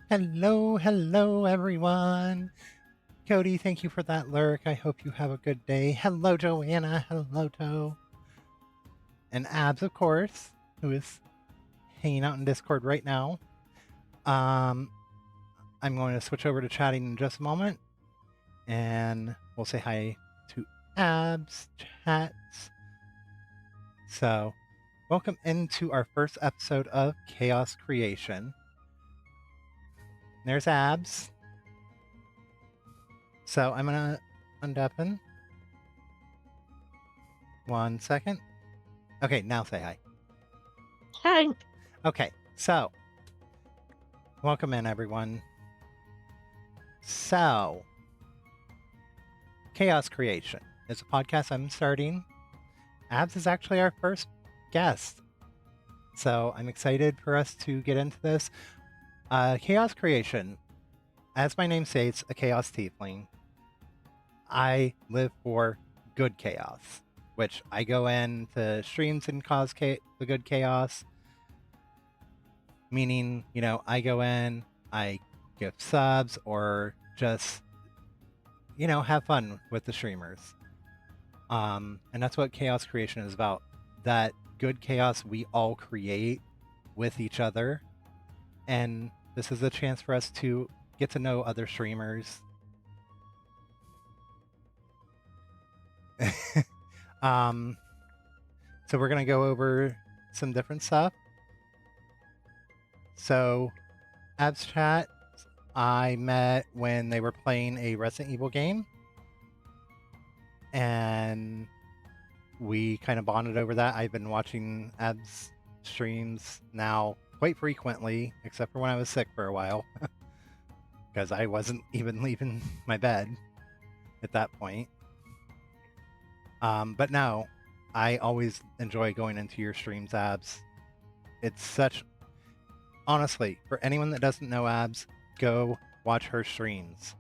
Hello, everyone. Cody, thank you for that lurk. I hope you have a good day. Hello, Joanna. Hello, Toe. And Abs, of course, who is hanging out in Discord right now. Um, I'm going to switch over to chatting in just a moment, and we'll say hi to AbsChats. So, welcome into our first episode of Chaos Creation. There's Abs. So, I'm going to undeafen. 1 second. Okay, now say hi. Hi. Okay, so welcome in, everyone. So, Chaos Creation is a podcast I'm starting. Abs is actually our first guest, so I'm excited for us to get into this. Chaos Creation, as my name states, a chaos tiefling. I live for good chaos, which I go into streams and cause the good chaos. Meaning, I go in, I give subs, or just, have fun with the streamers. And that's what chaos creation is about. That good chaos we all create with each other. And this is a chance for us to get to know other streamers. So we're going to go over some different stuff. So, AbsChats, I met when they were playing a Resident Evil game. And we kind of bonded over that. I've been watching Abs streams now quite frequently, except for when I was sick for a while, because I wasn't even leaving my bed at that point. But no, I always enjoy going into your streams, Abs. It's such... Honestly, for anyone that doesn't know Abs, go watch her streams.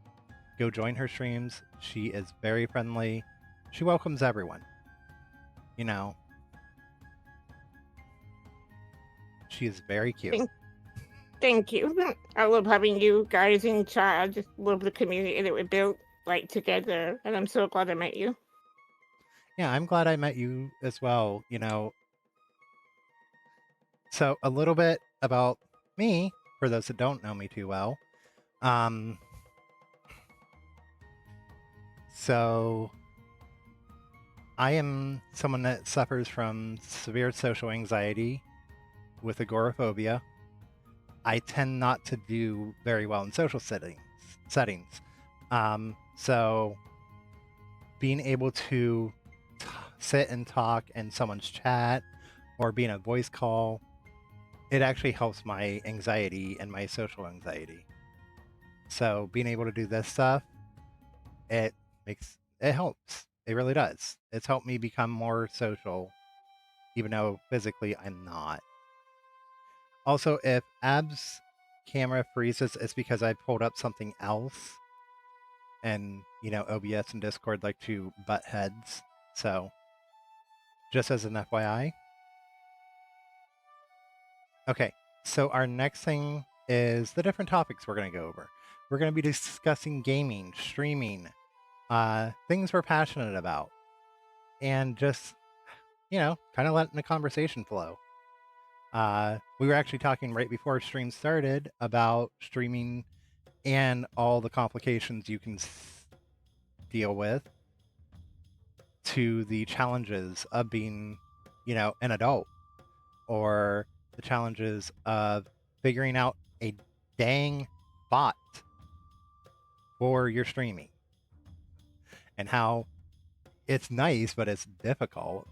Go join her streams. She is very friendly. She welcomes everyone. She is very cute. Thank you. I love having you guys in chat. I just love the community that we built together, and I'm so glad I met you. Yeah, I'm glad I met you as well. So a little bit about me, for those that don't know me too well. So I am someone that suffers from severe social anxiety with agoraphobia. I tend not to do very well in social settings. So being able to sit and talk in someone's chat or be in a voice call, it actually helps my anxiety and my social anxiety. So being able to do this stuff, it helps. It really does. It's helped me become more social, even though physically I'm not. Also, if Ab's camera freezes, it's because I pulled up something else. And, OBS and Discord like to butt heads. So, just as an FYI. Okay, so our next thing is the different topics we're going to go over. We're going to be discussing gaming, streaming, things we're passionate about, and just, kind of letting the conversation flow. We were actually talking right before stream started about streaming and all the complications you can deal with to the challenges of being, an adult, or the challenges of figuring out a dang bot for your streaming, and how it's nice, but it's difficult.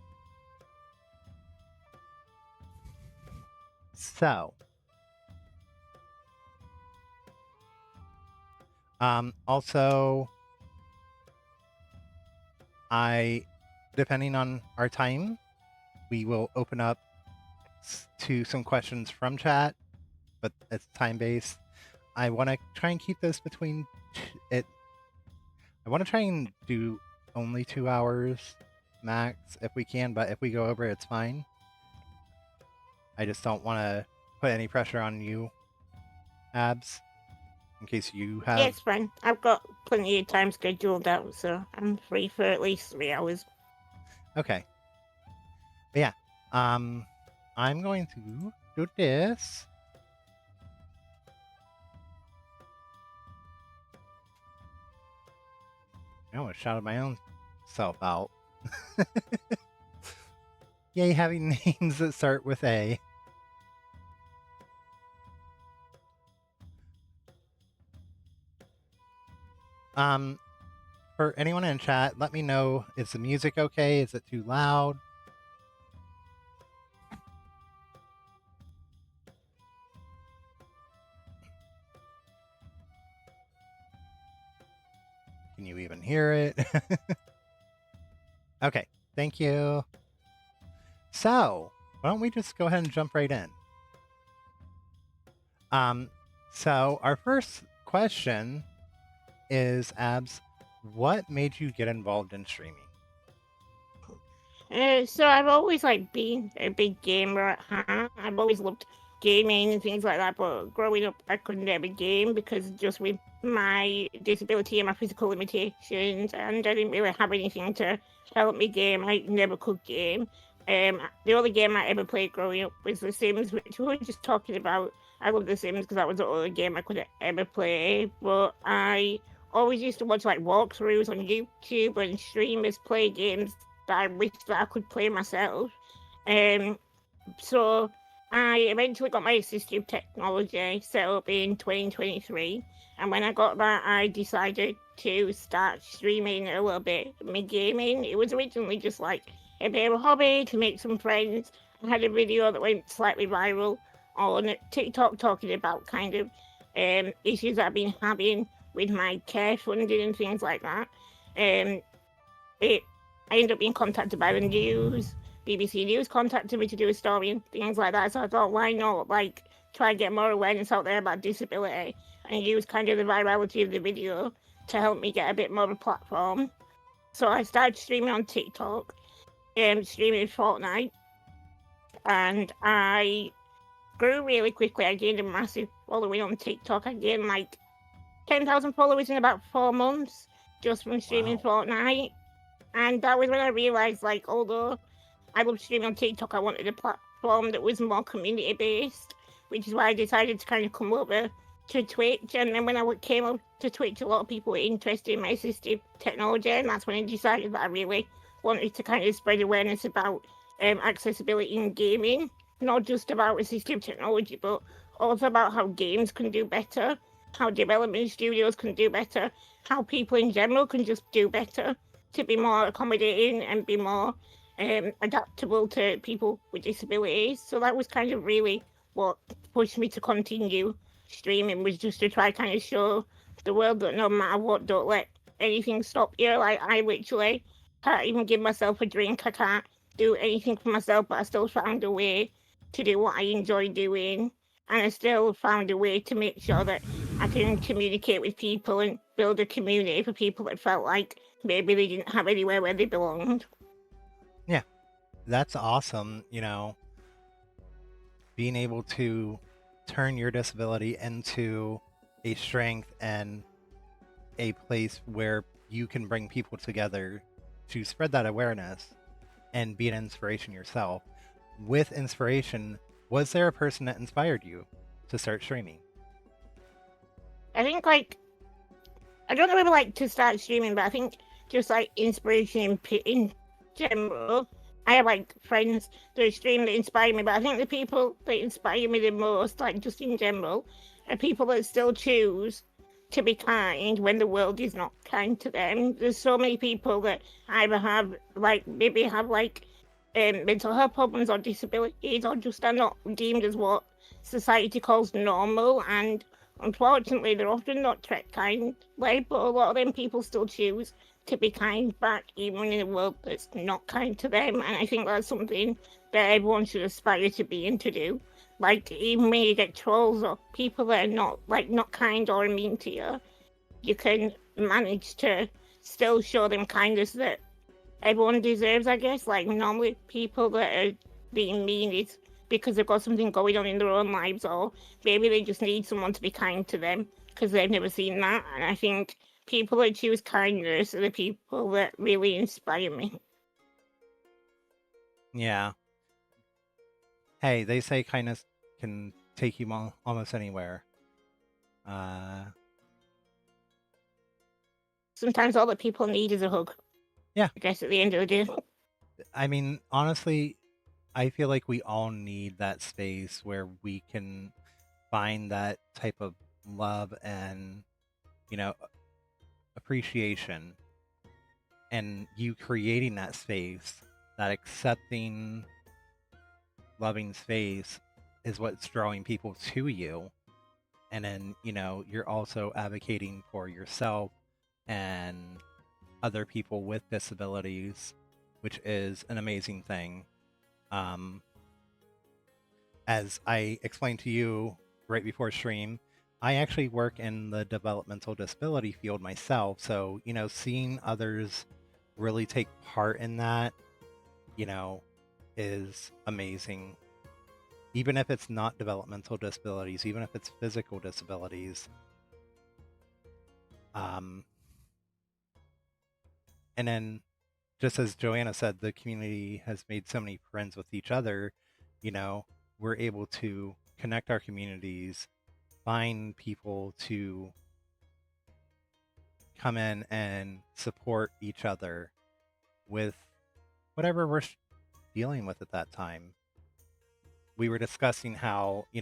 So, also, depending on our time, we will open up to some questions from chat, but it's time-based. I want to try and keep this between it. I want to try and do only 2 hours max if we can, but if we go over, it's fine. I just don't want to put any pressure on you, Abs. in case you Yeah, have. it's fine. I've got plenty of time scheduled out, so I'm free for at least 3 hours. Okay. But yeah. I'm going to do this. I almost shouted my own self out. Yay, having names that start with A. Um, for anyone in chat, let me know, is the music okay? Is it too loud? Can you even hear it? Okay, thank you. So, why don't we just go ahead and jump right in? So our first question is, Abs, what made you get involved in streaming? So I've always like been a big gamer at heart. I've always loved gaming and things like that. But growing up, I could never game because just with my disability and my physical limitations, and I didn't really have anything to help me game. I never could game. The only game I ever played growing up was The Sims, which we were just talking about. I love The Sims because that was the only game I could ever play. But I always used to watch like walkthroughs on YouTube and streamers play games that I wish that I could play myself. Um, so I eventually got my assistive technology set up in 2023, and when I got that, I decided to start streaming a little bit of my gaming. It was originally just like a bit of a hobby to make some friends. I had a video that went slightly viral on TikTok talking about kind of issues I've been having with my care funding and things like that. Um, it I ended up being contacted by the news. BBC News contacted me to do a story and things like that. So I thought, why not like try and get more awareness out there about disability and use kind of the virality of the video to help me get a bit more of a platform. So I started streaming on TikTok, streaming Fortnite, and I grew really quickly. I gained a massive following on TikTok. I gained like 10,000 followers in about 4 months just from streaming Wow. Fortnite. And that was when I realized, like, although I love streaming on TikTok, I wanted a platform that was more community based, which is why I decided to kind of come over to Twitch. And then when I came up to Twitch, a lot of people were interested in my assistive technology, and that's when I decided that I really wanted to kind of spread awareness about accessibility in gaming, not just about assistive technology, but also about how games can do better, how development studios can do better, how people in general can just do better to be more accommodating and be more adaptable to people with disabilities. So that was kind of really what pushed me to continue streaming, was just to try kind of show the world that no matter what, don't let anything stop you. Like I literally can't even give myself a drink. I can't do anything for myself, but I still found a way to do what I enjoy doing. And I still found a way to make sure that I can communicate with people and build a community for people that felt like maybe they didn't have anywhere where they belonged. Yeah, that's awesome. Being able to turn your disability into a strength and a place where you can bring people together to spread that awareness and be an inspiration yourself. With inspiration, was there a person that inspired you to start streaming? I think like I don't know if I like to start streaming, but I think just like inspiration in general. I have like friends that stream that inspire me, but I think the people that inspire me the most, like just in general, are people that still choose to be kind when the world is not kind to them. There's so many people that either have like maybe have like mental health problems or disabilities or just are not deemed as what society calls normal, and unfortunately they're often not treated kindly, but a lot of them people still choose to be kind back even in a world that's not kind to them. And I think that's something that everyone should aspire to be and to do. Like even when you get trolls or people that are not kind or mean to you, you can manage to still show them kindness that everyone deserves, I guess. Like normally people that are being mean is because they've got something going on in their own lives, or maybe they just need someone to be kind to them because they've never seen that. And I think people that choose kindness are the people that really inspire me. Yeah. Hey, they say kindness can take you almost anywhere. Uh, Sometimes all that people need is a hug. yeah. I guess at the end of the day. I mean, honestly, I feel like we all need that space where we can find that type of love and, you know, appreciation, and you creating that space, that accepting, loving space is what's drawing people to you. And then, you're also advocating for yourself and other people with disabilities, which is an amazing thing. Um, as I explained to you right before stream, I actually work in the developmental disability field myself. So, seeing others really take part in that, you know, is amazing. Even if it's not developmental disabilities, even if it's physical disabilities. Um, and then, just as Joanna said, the community has made so many friends with each other. You know, we're able to connect our communities, find people to come in and support each other with whatever we're dealing with at that time. We were discussing how, we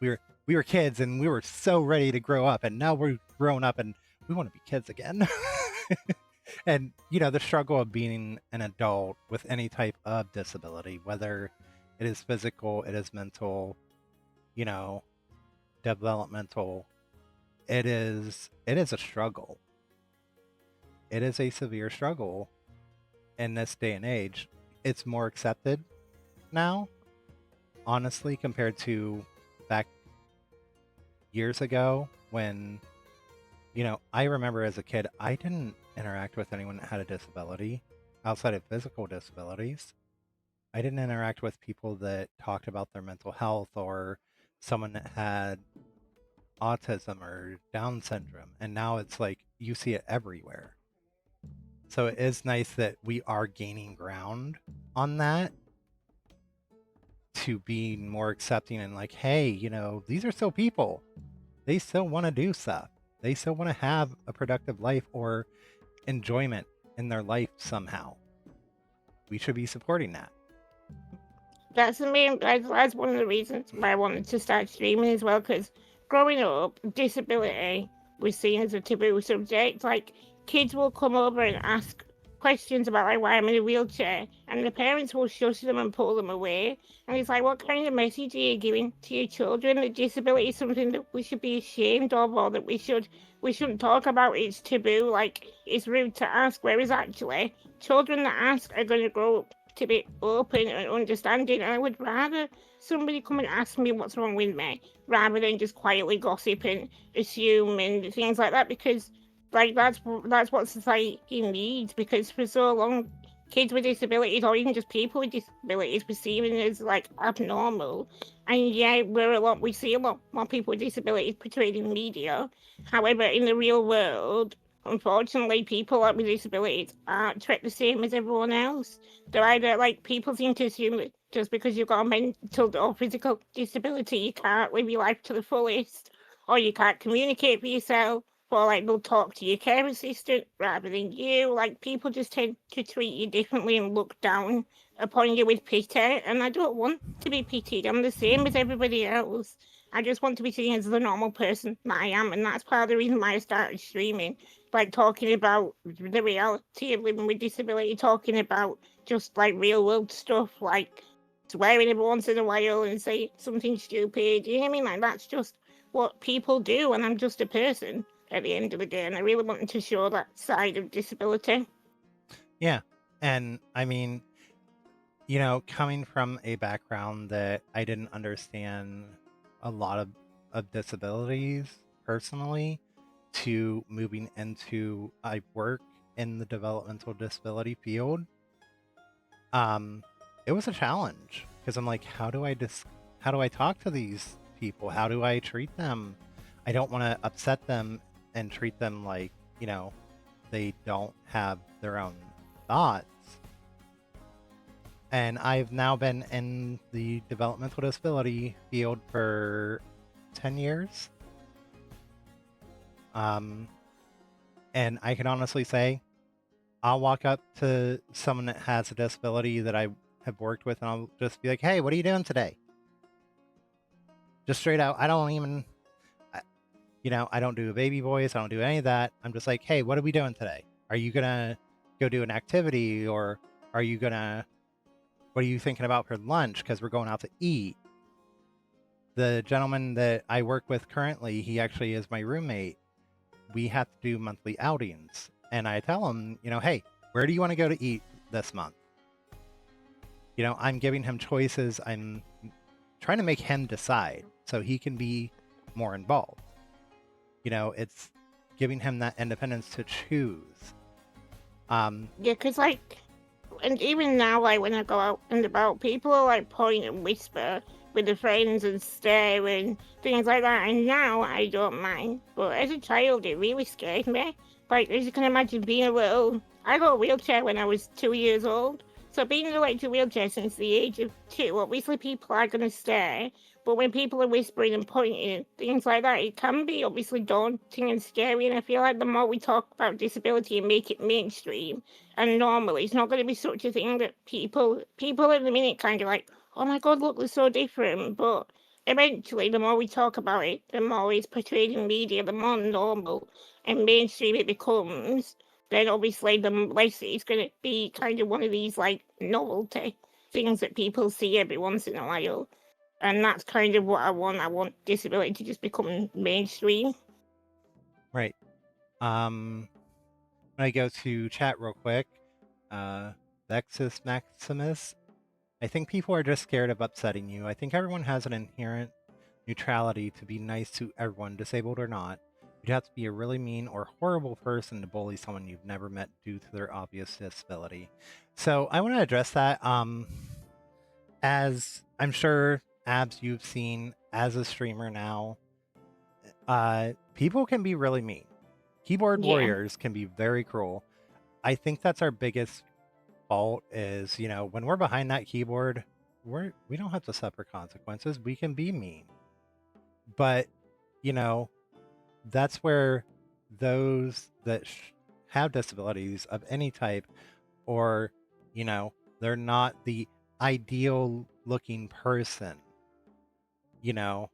were we were kids and we were so ready to grow up, and now we're grown up and we want to be kids again. And the struggle of being an adult with any type of disability, whether it is physical, it is mental, you know, developmental, it is a struggle. It is a severe struggle in this day and age. It's more accepted now, honestly, compared to back years ago when, I remember as a kid, I didn't interact with anyone that had a disability outside of physical disabilities. I didn't interact with people that talked about their mental health or someone that had autism or Down syndrome. And now it's like you see it everywhere. So it is nice that we are gaining ground on that to be more accepting and like, hey, these are still people. They still want to do stuff. They still want to have a productive life or enjoyment in their life somehow. We should be supporting that. That's the main. That's one of the reasons why I wanted to start streaming as well. Because growing up, disability was seen as a taboo subject. Like kids will come over and ask questions about like why I'm in a wheelchair, and the parents will shush them and pull them away. And it's like, what kind of message are you giving to your children? That disability is something that we should be ashamed of, or that we shouldn't talk about. It's taboo. Like it's rude to ask. Whereas actually, children that ask are going to grow up to be open and understanding. And I would rather somebody come and ask me what's wrong with me rather than just quietly gossip and assume and things like that, because like that's what society needs. Because for so long, kids with disabilities or even just people with disabilities were seen as like abnormal. And yeah, we see a lot more people with disabilities portrayed in media. However, in the real world, unfortunately, people with disabilities aren't treated the same as everyone else. They're either like people seem to assume that just because you've got a mental or physical disability, you can't live your life to the fullest, or you can't communicate for yourself, or like they'll talk to your care assistant rather than you. Like people just tend to treat you differently and look down upon you with pity. And I don't want to be pitied. I'm the same as everybody else. I just want to be seen as the normal person that I am, and that's part of the reason why I started streaming, like talking about the reality of living with disability, talking about just like real world stuff, like swearing every once in a while and say something stupid. You know what I mean? Like that's just what people do, and I'm just a person at the end of the day, and I really wanted to show that side of disability. Yeah. And I mean, coming from a background that I didn't understand a lot of disabilities personally, to moving into I work in the developmental disability field. Um, it was a challenge because I'm like, how do I talk to these people? How do I treat them? I don't want to upset them and treat them like, they don't have their own thoughts. And I've now been in the developmental disability field for 10 years. And I can honestly say, I'll walk up to someone that has a disability that I have worked with, and I'll just be like, "Hey, what are you doing today?" Just straight out. I don't even, I don't do a baby voice. I don't do any of that. I'm just like, "Hey, what are we doing today? Are you gonna go do an activity, or are you gonna? What are you thinking about for lunch? Because we're going out to eat." The gentleman that I work with currently, he actually is my roommate. We have to do monthly outings, and I tell him, "Hey, where do you want to go to eat this month?" I'm giving him choices. I'm trying to make him decide so he can be more involved. It's giving him that independence to choose. Yeah, because like, and even now, like when I go out and about, people are like point and whisper with their friends and stare and things like that. And now I don't mind, but as a child, it really scared me. Like, as you can imagine, being a little, I got a wheelchair when I was 2 years old. So being in an electric wheelchair since the age of 2, obviously people are going to stare. But when people are whispering and pointing and things like that, it can be obviously daunting and scary. And I feel like the more we talk about disability and make it mainstream and normal, it's not going to be such a thing that people at the minute kind of like, oh my God, look, they're so different. But eventually, the more we talk about it, the more it's portrayed in media, the more normal and mainstream it becomes. Then obviously, the less it's going to be kind of one of these like novelty things that people see every once in a while. And that's kind of what I want. I want disability to just become mainstream. Right. I go to chat real quick. Vexus Maximus. I think people are just scared of upsetting you. I think everyone has an inherent neutrality to be nice to everyone, disabled or not. You'd have to be a really mean or horrible person to bully someone you've never met due to their obvious disability. So I want to address that. As I'm sure Abs you've seen as a streamer now, people can be really mean. Keyboard Yeah. warriors can be very cruel. I think that's our biggest fault is, when we're behind that keyboard, we don't have to suffer consequences. We can be mean. But, you know, that's where those that have disabilities of any type, or, they're not the ideal looking person, you know,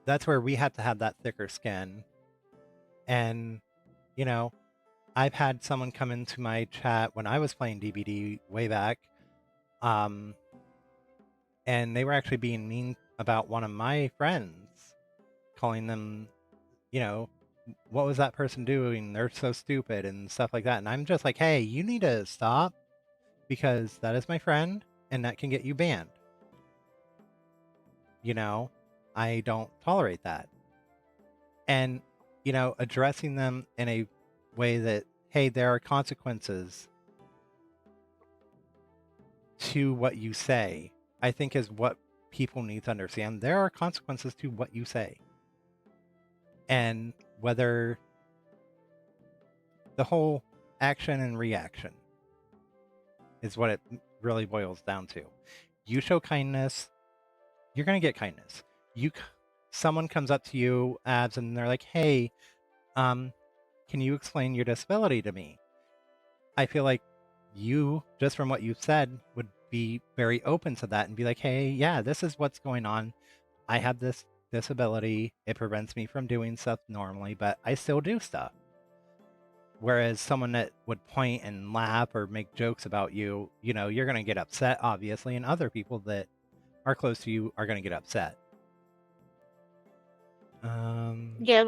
that's where we have to have that thicker skin. And, you know, I've had someone come into my chat when I was playing DBD way back, and they were actually being mean about one of my friends, calling them, what was that person doing? They're so stupid and stuff like that. And I'm just like, hey, you need to stop because that is my friend and that can get you banned. I don't tolerate that. And, addressing them in a way that, hey, there are consequences to what you say, I think is what people need to understand. There are consequences to what you say. And whether the whole action and reaction is what it really boils down to. You show kindness, you're going to get kindness. Someone comes up to you, Abs, and they're like, hey, can you explain your disability to me? I feel like you, just from what you've said, would be very open to that and be like, hey, yeah, this is what's going on. I have this disability. It prevents me from doing stuff normally, but I still do stuff. Whereas someone that would point and laugh or make jokes about you, you're going to get upset, obviously, and other people that are close to you are going to get upset. Yeah,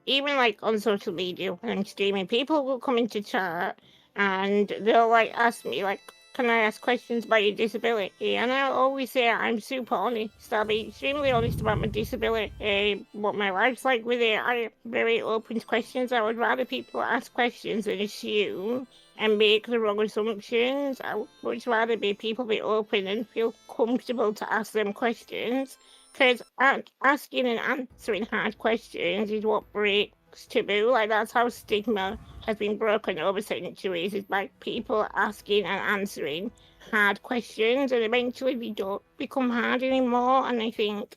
even like on social media when I'm streaming, people will come into chat and they'll like ask me like can I ask questions about your disability? And I always say I'm super honest. I'll be extremely honest about my disability, what my life's like with it. I'm very open to questions. I would rather people ask questions than assume and make the wrong assumptions. I would much rather be people be open and feel comfortable to ask them questions. Because asking and answering hard questions is what breaks taboo. Like, that's how stigma has been broken over centuries, is by people asking and answering hard questions, and eventually they don't become hard anymore. And I think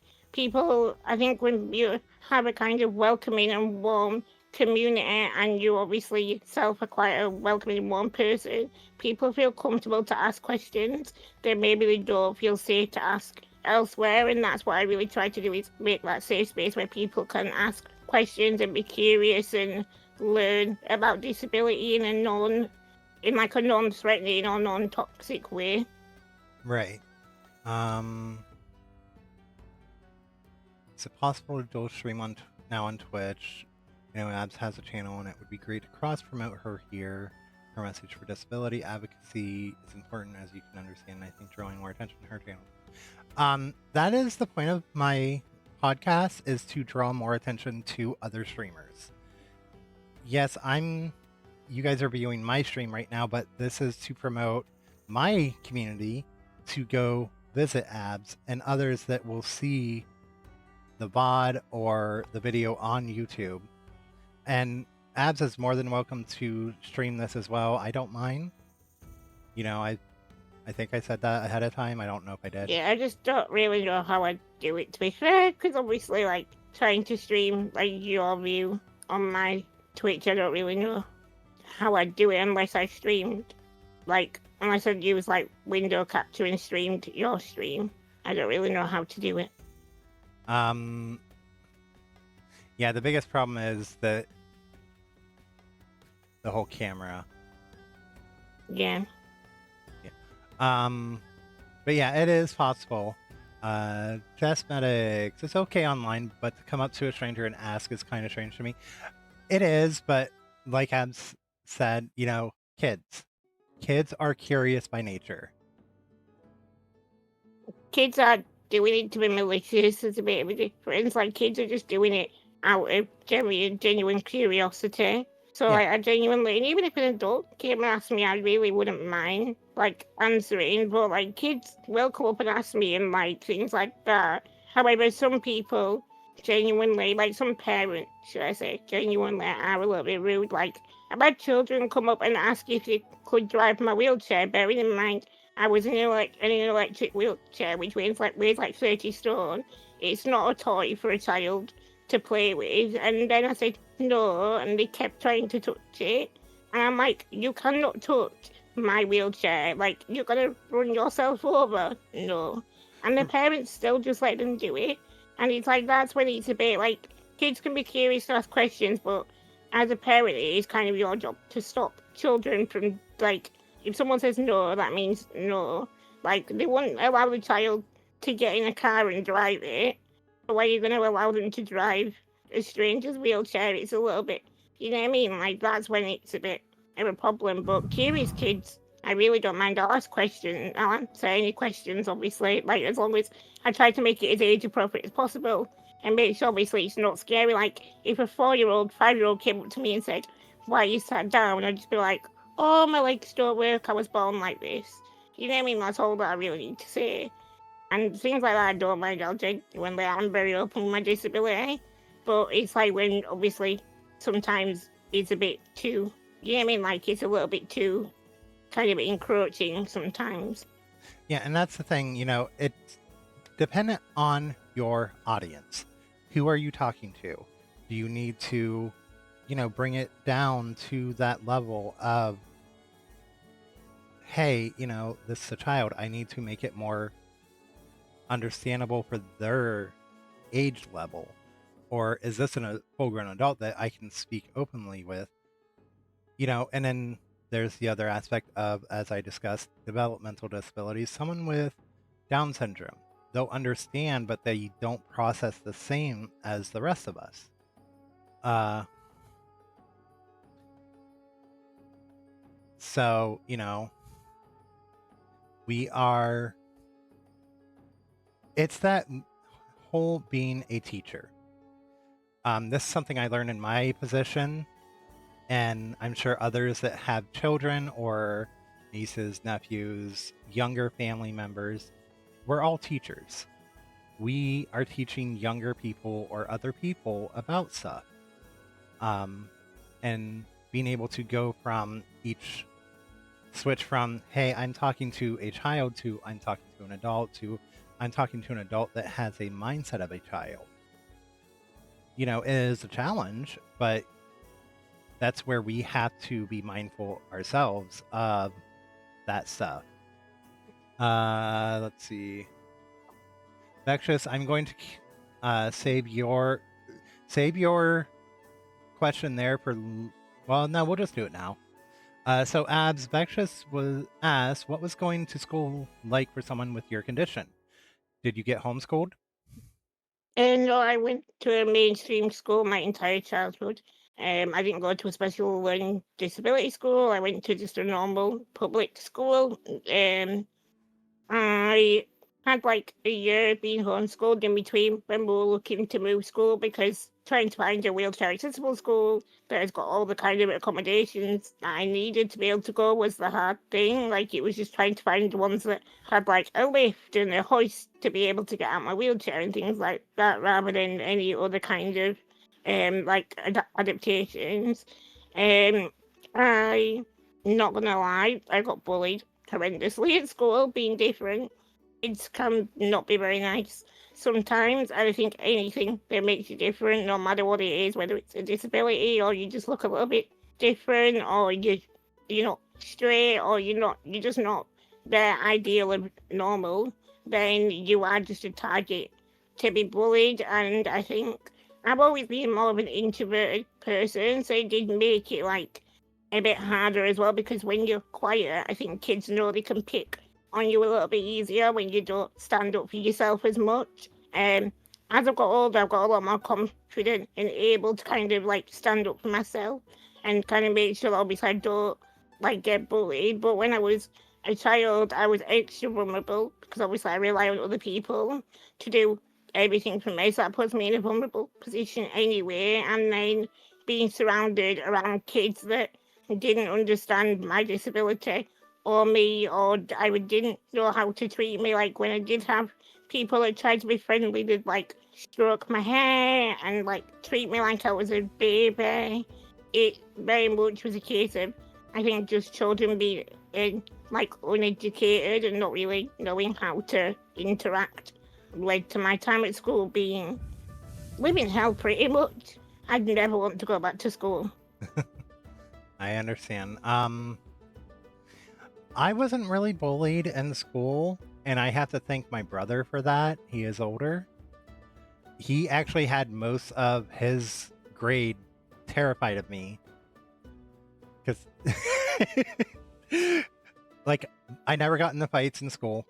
when you have a kind of welcoming and warm community, and you obviously yourself are quite a welcoming and warm person, people feel comfortable to ask questions that maybe they don't feel safe to ask elsewhere. And that's what I really try to do, is make that safe space where people can ask questions and be curious and learn about disability in like a non-threatening or non-toxic way. Right. Is it possible to dual stream now on Twitch? Abs has a channel, and it would be great to cross-promote her here. Her message for disability advocacy is important, as you can understand. I think drawing more attention to her channel. That is the point of my podcast, is to draw more attention to other streamers. Yes, you guys are viewing my stream right now, but this is to promote my community to go visit Abs and others that will see the VOD or the video on YouTube. And Abs is more than welcome to stream this as well. I don't mind. I think I said that ahead of time. I don't know if I did. Yeah, I just don't really know how I'd do it, to be fair, because obviously, like, trying to stream, like, your view on my Twitch, I don't really know how I'd do it unless I streamed. Like, unless I'd use, like, window capture and streamed your stream. I don't really know how to do it. Yeah, the biggest problem is that the whole camera. Yeah. But yeah, it is possible. Medics, it's okay online, but to come up to a stranger and ask is kind of strange to me. It is, but like Abs said, kids are curious by nature. Kids are doing it to be malicious. There's a bit of a difference. Like, kids are just doing it out of genuine curiosity. So, Yeah. like, I genuinely, and even if an adult came and asked me, I really wouldn't mind, like, answering. But, like, kids will come up and ask me and, like, things like that. However, some people genuinely, like, some parents, should I say, genuinely are a little bit rude. Like, I've had children come up and ask if they could drive my wheelchair, bearing in mind I was in an electric wheelchair, which weighs like 30 stone. It's not a toy for a child to play with. And then I said no, and they kept trying to touch it. And I'm like, you cannot touch my wheelchair. Like, you're gonna run yourself over. No. And the parents still just let them do it. And it's like, that's when it's a bit like, kids can be curious to ask questions, but as a parent, it is kind of your job to stop children from, like, if someone says no, that means no. Like, they wouldn't allow the child to get in a car and drive it. But why are you going to allow them to drive a stranger's wheelchair? It's a little bit, you know what I mean? Like, that's when it's a bit of a problem. But curious kids, I really don't mind. I'll ask questions. I'll answer any questions, obviously. Like, as long as I try to make it as age appropriate as possible and make sure, obviously, it's not scary. Like, if a 4-year-old, 5-year-old came up to me and said, why are you sat down? I'd just be like, oh, my legs don't work, I was born like this. You know what I mean? That's all that I really need to say. And things like that I don't mind. I'll genuinely, I'm very open with my disability. But it's like when, obviously, sometimes it's a bit too, you know what I mean? Like, it's a little bit too kind of encroaching sometimes. Yeah, and that's the thing, it's dependent on your audience. Who are you talking to? Do you need to bring it down to that level of, hey, this is a child. I need to make it more understandable for their age level. Or is this a full-grown adult that I can speak openly with? And then there's the other aspect of, as I discussed, developmental disabilities. Someone with Down syndrome, they'll understand, but they don't process the same as the rest of us. So, We are, it's that whole being a teacher. This is something I learned in my position, and I'm sure others that have children or nieces, nephews, younger family members, we're all teachers. We are teaching younger people or other people about stuff. And being able to go from each switch from, hey, I'm talking to a child to I'm talking to an adult to I'm talking to an adult that has a mindset of a child, is a challenge, but that's where we have to be mindful ourselves of that stuff. Let's see. Vexus, I'm going to save your question there for. Well, no, we'll just do it now. So, Abs, Vexus was asked, what was going to school like for someone with your condition? Did you get homeschooled? And no, I went to a mainstream school my entire childhood. I didn't go to a special learning disability school. I went to just a normal public school. I had like a year being homeschooled in between when we were looking to move school, because trying to find a wheelchair accessible school that has got all the kind of accommodations that I needed to be able to go was the hard thing. Like, it was just trying to find the ones that had like a lift and a hoist to be able to get out my wheelchair and things like that, rather than any other kind of like adaptations. Um, I not gonna lie, I got bullied horrendously at school, being different. It can not be very nice sometimes. I think anything that makes you different, no matter what it is, whether it's a disability or you just look a little bit different, or you're not straight, or you're just not the ideal of normal, then you are just a target to be bullied. And I think I've always been more of an introverted person, so it did make it like a bit harder as well, because when you're quiet, I think kids know they can pick on you a little bit easier when you don't stand up for yourself as much. As I've got older, I've got a lot more confident and able to kind of like stand up for myself and kind of make sure obviously I don't like get bullied. But when I was a child, I was extra vulnerable because obviously I rely on other people to do everything for me. So that puts me in a vulnerable position anyway. And then being surrounded around kids that didn't understand my disability or me, or I didn't know how to treat me. Like, when I did have people that tried to be friendly, they'd like stroke my hair and like treat me like I was a baby. It very much was a case of, I think, just children being like uneducated and not really knowing how to interact, led to my time at school being living hell pretty much. I'd never want to go back to school. I understand. I wasn't really bullied in school, and I have to thank my brother for that. He is older. He actually had most of his grade terrified of me because, like, I never got into fights in school.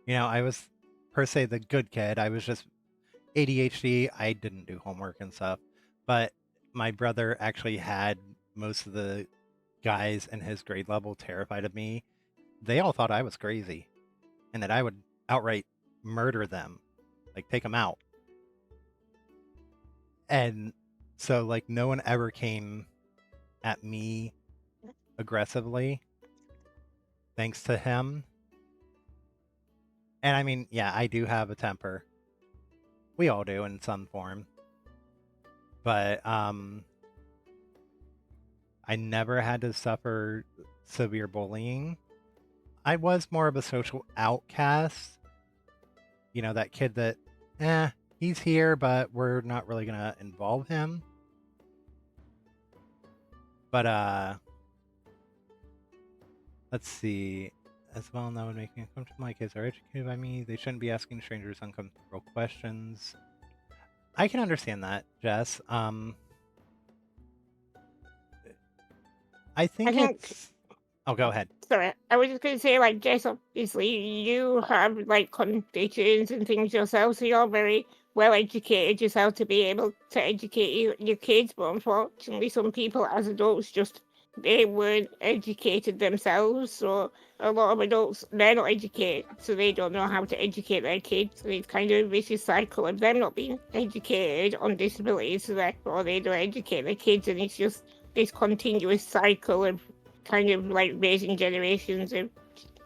I was per se the good kid. I was just ADHD. I didn't do homework and stuff, but my brother actually had most of the guys in his grade level terrified of me. They all thought I was crazy and that I would outright murder them, like take them out. And so, like, no one ever came at me aggressively thanks to him. And I mean, yeah, I do have a temper. We all do in some form. But I never had to suffer severe bullying. I was more of a social outcast. That kid that, he's here, but we're not really going to involve him. But, let's see. As well, that would make me uncomfortable. My kids are educated by me. They shouldn't be asking strangers uncomfortable questions. I can understand that, Jess. I think think it's. Oh, go ahead. Sorry, I was just going to say, like, Jess, obviously, you have, like, conditions and things yourself, so you're very well educated yourself to be able to educate your kids, but unfortunately, some people as adults just they weren't educated themselves. So a lot of adults, they're not educated, so they don't know how to educate their kids. And it's kind of a vicious cycle of them not being educated on disabilities, so therefore they don't educate their kids, and it's just this continuous cycle of kind of like raising generations of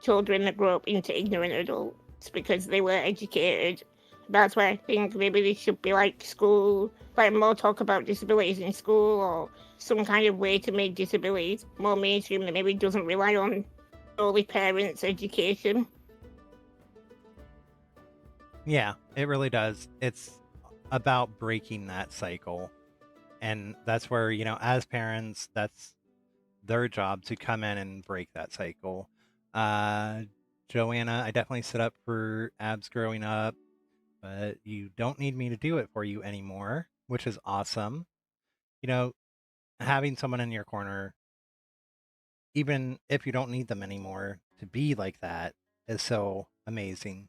children that grow up into ignorant adults because they weren't educated. That's why I think maybe there should be like school, like more talk about disabilities in school, or some kind of way to make disabilities more mainstream that maybe doesn't rely on solely parents' education. Yeah, it really does. It's about breaking that cycle. And that's where, as parents, that's their job to come in and break that cycle. Uh, Joanna, I definitely stood up for abs growing up, but you don't need me to do it for you anymore, which is awesome. You know, having someone in your corner, even if you don't need them anymore, to be like that is so amazing.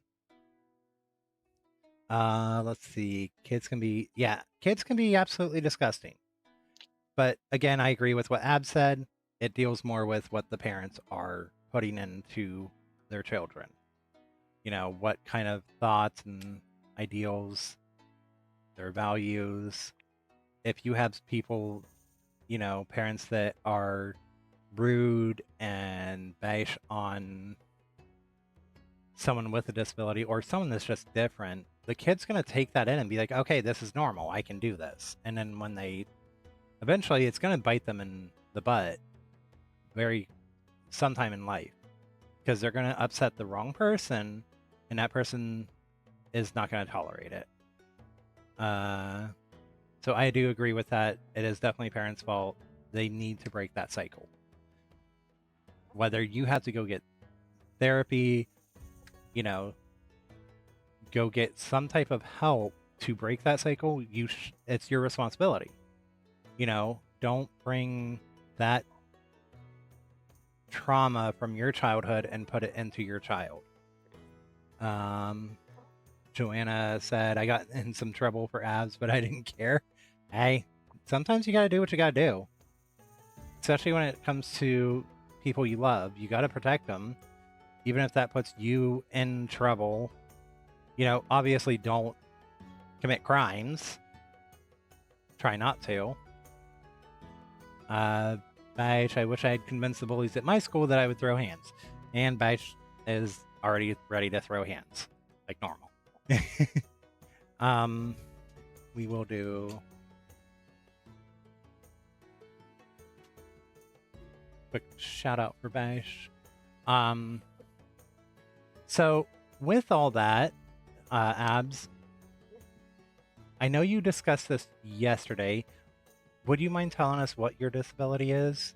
Let's see. Kids can be absolutely disgusting. But again, I agree with what Ab said. It deals more with what the parents are putting into their children. What kind of thoughts and ideals, their values. If you have people, parents that are rude and bash on someone with a disability or someone that's just different, the kid's going to take that in and be like, okay, this is normal. I can do this. And then when they eventually, it's going to bite them in the butt very sometime in life because they're going to upset the wrong person and that person is not going to tolerate it. Uh, so I do agree with that. It is definitely parents' fault. They need to break that cycle. Whether you have to go get therapy, you know, go get some type of help to break that cycle, it's your responsibility. Don't bring that trauma from your childhood and put it into your child. Um, Joanna said, I got in some trouble for abs, but I didn't care. Hey, sometimes you got to do what you got to do, especially when it comes to people you love. You got to protect them, even if that puts you in trouble. Obviously, don't commit crimes. Try not to. Bash, I wish I had convinced the bullies at my school that I would throw hands. And Bash is already ready to throw hands, like normal. um, we will do quick shout out for Bash. So with all that, Abs, I know you discussed this yesterday. Would you mind telling us what your disability is?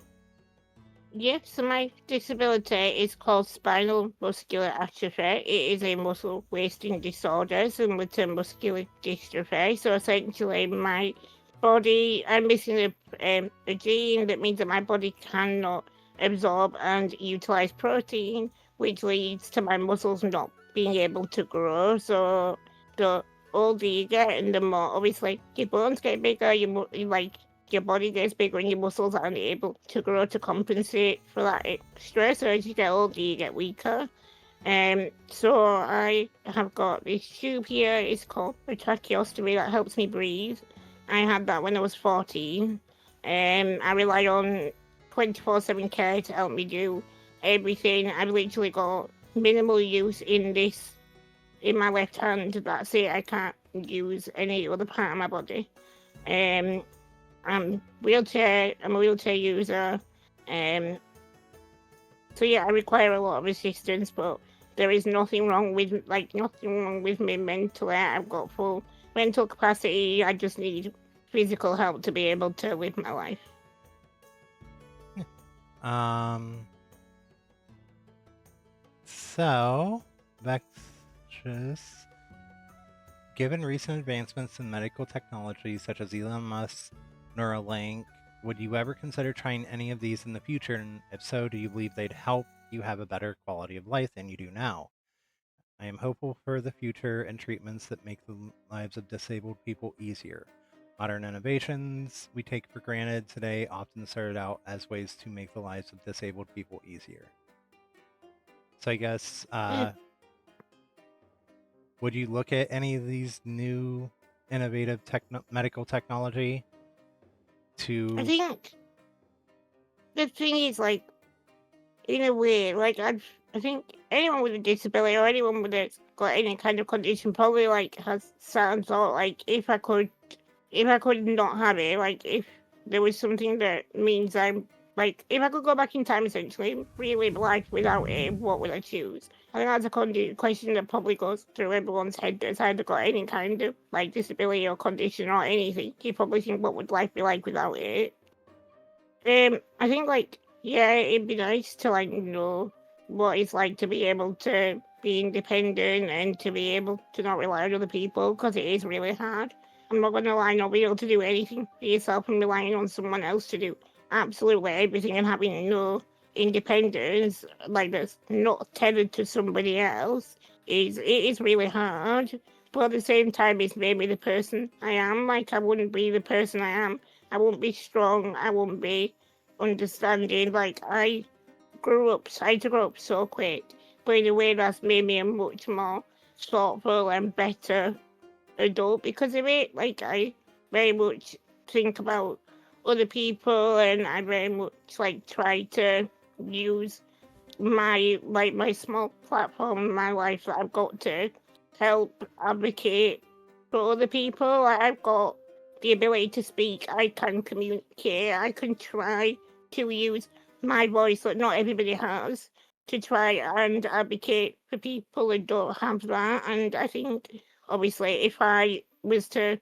Yep, so my disability is called spinal muscular atrophy. It is a muscle wasting disorder similar to muscular dystrophy. So essentially, my body, I'm missing a gene that means that my body cannot absorb and utilize protein, which leads to my muscles not being able to grow. So the older you get, and the more obviously your bones get bigger, your body gets bigger and your muscles aren't able to grow to compensate for that extra. So as you get older, you get weaker. So I have got this tube here. It's called a tracheostomy that helps me breathe. I had that when I was 14. I rely on 24/7 care to help me do everything. I've literally got minimal use in my left hand. That's it. I can't use any other part of my body. Um, I'm a wheelchair user. Um, so yeah, I require a lot of assistance, but there is nothing wrong with me mentally. I've got full mental capacity. I just need physical help to be able to live my life. Um, so, Vexus, given recent advancements in medical technology such as Elon Musk's Neuralink, would you ever consider trying any of these in the future? And if so, do you believe they'd help you have a better quality of life than you do now? I am hopeful for the future and treatments that make the lives of disabled people easier. Modern innovations we take for granted today often started out as ways to make the lives of disabled people easier. So I guess, Mm, would you look at any of these new innovative medical technology I to? think the thing is, like, in a way, like, I think anyone with a disability or anyone with a got any kind of condition probably, like, has certain thought, like, if I could not have it, like, if there was something that means I'm like, if I could go back in time essentially, relive life without it, what would I choose? I think that's a question that probably goes through everyone's head that's either got any kind of like disability or condition or anything. You probably think, what would life be like without it? I think like yeah, it'd be nice to like know what it's like to be able to be independent and to be able to not rely on other people because it is really hard. I'm not gonna lie, not being able to do anything for yourself and relying on someone else to do absolutely everything and having no independence, like that's not tethered to somebody else, it is really hard. But at the same time, it's made me the person I am. Like I wouldn't be the person I am. I won't be strong. I won't be understanding. Like I tried to grow up so quick, but in a way that's made me a much more thoughtful and better adult because of it. Like I very much think about other people, and I very much like try to use my small platform in my life that I've got to help advocate for other people. Like, I've got the ability to speak, I can communicate, I can try to use my voice that not everybody has to try and advocate for people that don't have that. And I think obviously if I was to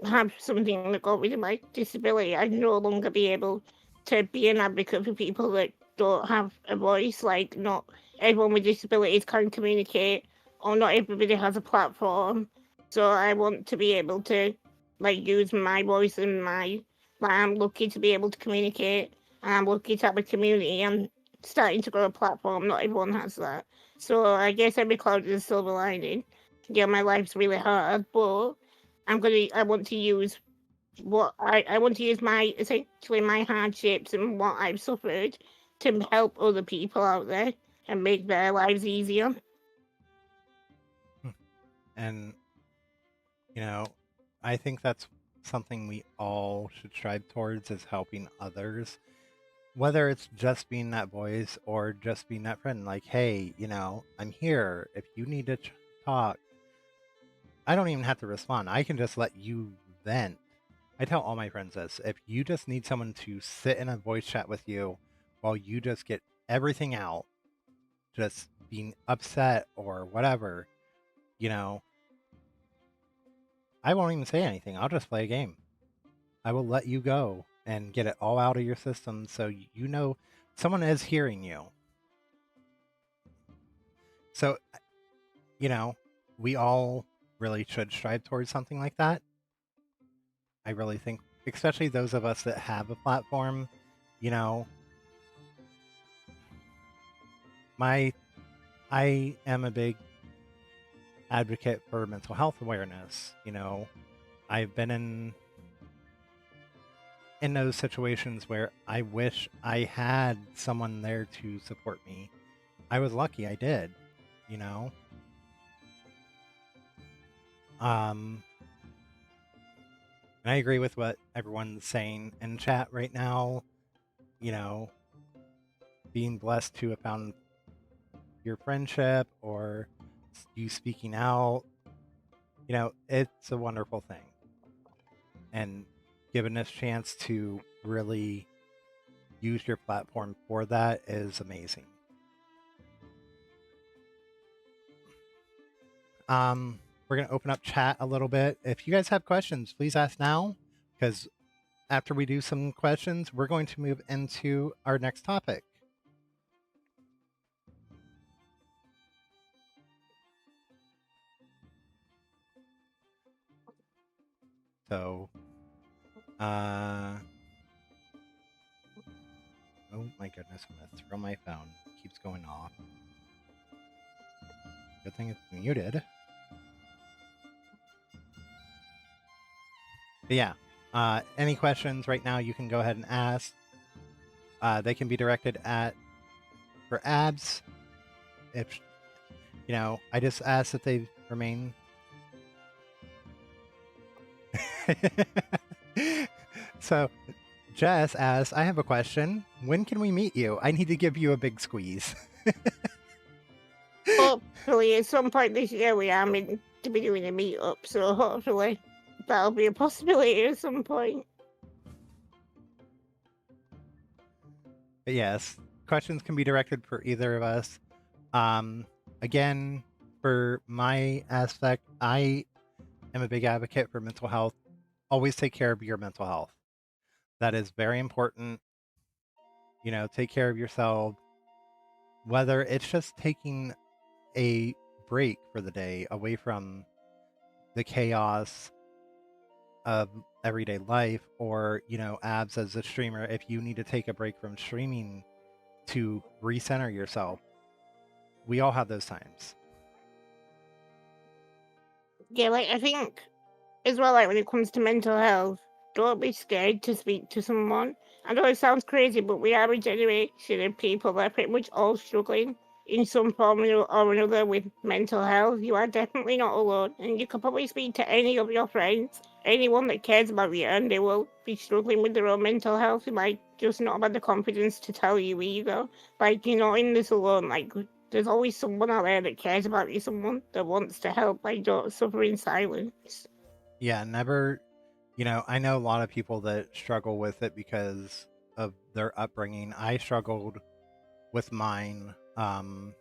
have something that got rid of my disability, I'd no longer be able to be an advocate for people that don't have a voice. Like, not everyone with disabilities can communicate, or not everybody has a platform. So I want to be able to, like, use my voice and like, I'm lucky to be able to communicate, and I'm lucky to have a community and starting to grow a platform. Not everyone has that. So I guess every cloud is a silver lining. Yeah, my life's really hard, but I want to use I want to use my essentially my hardships and what I've suffered to help other people out there and make their lives easier. And I think that's something we all should strive towards, is helping others, whether it's just being that voice or just being that friend. Like, hey, I'm here if you need to talk. I don't even have to respond. I can just let you vent. I tell all my friends this: if you just need someone to sit in a voice chat with you while you just get everything out, just being upset or whatever, you know, I won't even say anything. I'll just play a game. I will let you go and get it all out of your system so someone is hearing you. So, you know, we all really should strive towards something like that. I really think, especially those of us that have a platform, you know, my I am a big advocate for mental health awareness. I've been in those situations where I wish I had someone there to support me. I was lucky I did, you know. Um and I agree with what everyone's saying in chat right now, you know, being blessed to have found your friendship or you speaking out, it's a wonderful thing. And given this chance to really use your platform for that is amazing. We're going to open up chat a little bit. If you guys have questions, please ask now, because after we do some questions, we're going to move into our next topic. So, oh my goodness, I'm going to throw my phone. It keeps going off. Good thing it's muted. But yeah, any questions right now you can go ahead and ask. They can be directed at for abs. If I just ask that they remain. So Jess asks, I have a question. When can we meet you? I need to give you a big squeeze. Hopefully, at some point this year, we are meant to be doing a meetup, so hopefully that'll be a possibility at some point. But yes, questions can be directed for either of us. Again, for my aspect, I am a big advocate for mental health. Always take care of your mental health. That is very important. Take care of yourself. Whether it's just taking a break for the day away from the chaos of everyday life, or abs as a streamer, if you need to take a break from streaming to recenter yourself, we all have those times. Yeah, like I think as well, like when it comes to mental health, don't be scared to speak to someone. I know it sounds crazy, but we are a generation of people that are pretty much all struggling in some form or another with mental health. You are definitely not alone, and you can probably speak to any of your friends, anyone that cares about you, and they will be struggling with their own mental health. They might just not have the confidence to tell you either. Like, you're not in this alone. Like, there's always someone out there that cares about you, someone that wants to help. Like, don't suffer in silence. Yeah, never. I know a lot of people that struggle with it because of their upbringing. I struggled with mine. I'll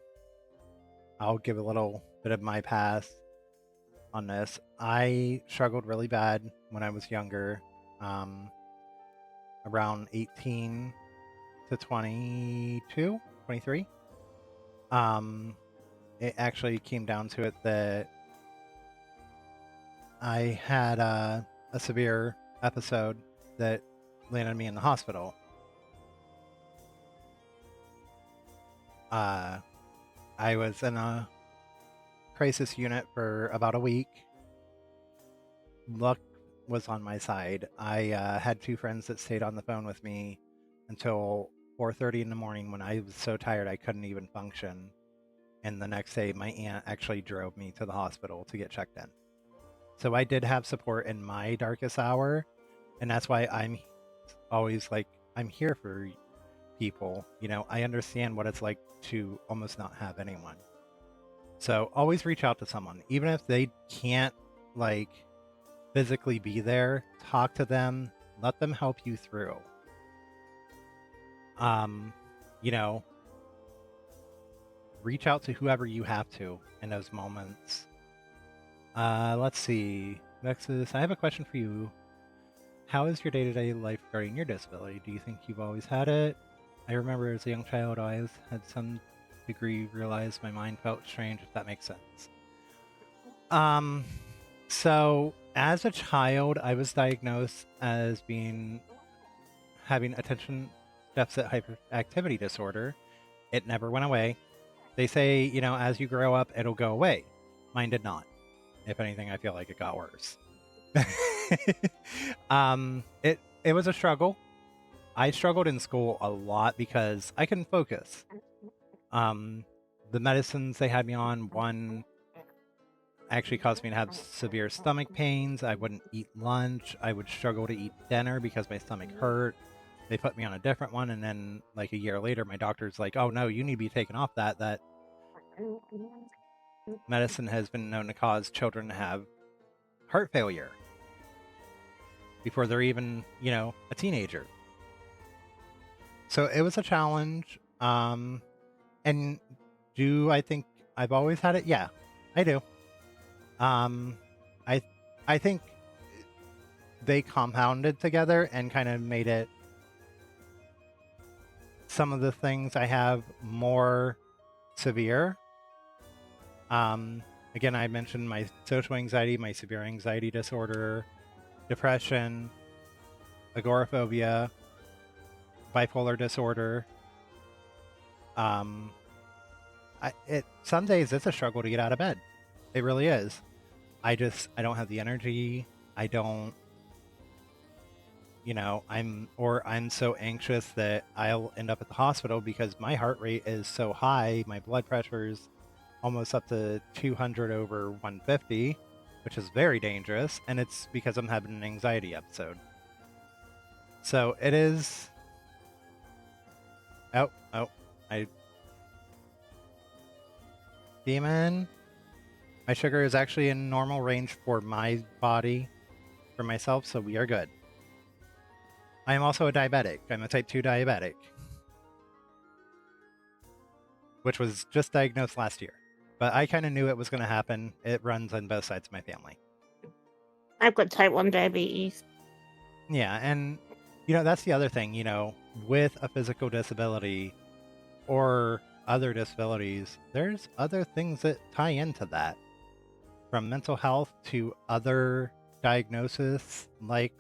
give a little bit of my past on this. I struggled really bad when I was younger, around 18 to 22, 23. It actually came down to it that I had a severe episode that landed me in the hospital. I was in a crisis unit for about a week. Luck was on my side. I had two friends that stayed on the phone with me until 4:30 in the morning when I was so tired I couldn't even function. And the next day, my aunt actually drove me to the hospital to get checked in. So I did have support in my darkest hour, and that's why I'm always like, I'm here for people. I understand what it's like to almost not have anyone. So always reach out to someone, even if they can't like physically be there. Talk to them, let them help you through. You know, reach out to whoever you have to in those moments. Let's see. Nexus, I have a question for you. How is your day-to-day life regarding your disability? Do you think you've always had it? I remember as a young child, I always had some degree realized my mind felt strange, if that makes sense. So as a child, I was diagnosed as having attention deficit hyperactivity disorder. It never went away. They say, as you grow up, it'll go away. Mine did not. If anything, I feel like it got worse. It was a struggle. I struggled in school a lot because I couldn't focus. The medicines they had me on, one actually caused me to have severe stomach pains. I wouldn't eat lunch. I would struggle to eat dinner because my stomach hurt. They put me on a different one, and then like a year later, my doctor's like, "Oh no, you need to be taken off that. That medicine has been known to cause children to have heart failure before they're even, a teenager." So it was a challenge. And do I think I've always had it? Yeah, I do. I I think they compounded together and kind of made it some of the things I have more severe. Again, I mentioned my social anxiety, my severe anxiety disorder, depression, agoraphobia, bipolar disorder. Some days it's a struggle to get out of bed. It really is. I don't have the energy. I don't I'm so anxious that I'll end up at the hospital because my heart rate is so high, my blood pressure is almost up to 200 over 150, which is very dangerous, and it's because I'm having an anxiety episode. So it is. Oh, I. Demon. My sugar is actually in normal range for my body, for myself, so we are good. I am also a diabetic. I'm a type 2 diabetic, which was just diagnosed last year. But I kind of knew it was going to happen. It runs on both sides of my family. I've got type 1 diabetes. Yeah, and that's the other thing, with a physical disability or other disabilities, there's other things that tie into that, from mental health to other diagnoses like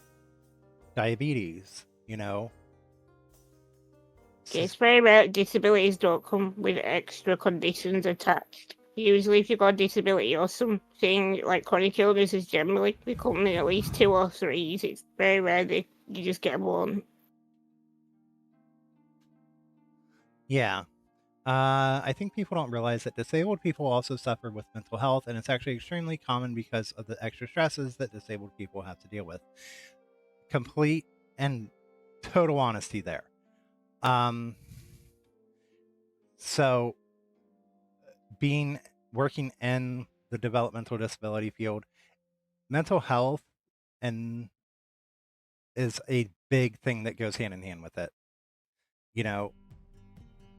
diabetes, It's very rare disabilities don't come with extra conditions attached. Usually, if you've got a disability or something like chronic illnesses, generally they come in at least 2 or 3. It's very rare that you just get one. Yeah. I think people don't realize that disabled people also suffer with mental health, and it's actually extremely common because of the extra stresses that disabled people have to deal with. Complete and total honesty there. So working in the developmental disability field, mental health and is a big thing that goes hand in hand with it.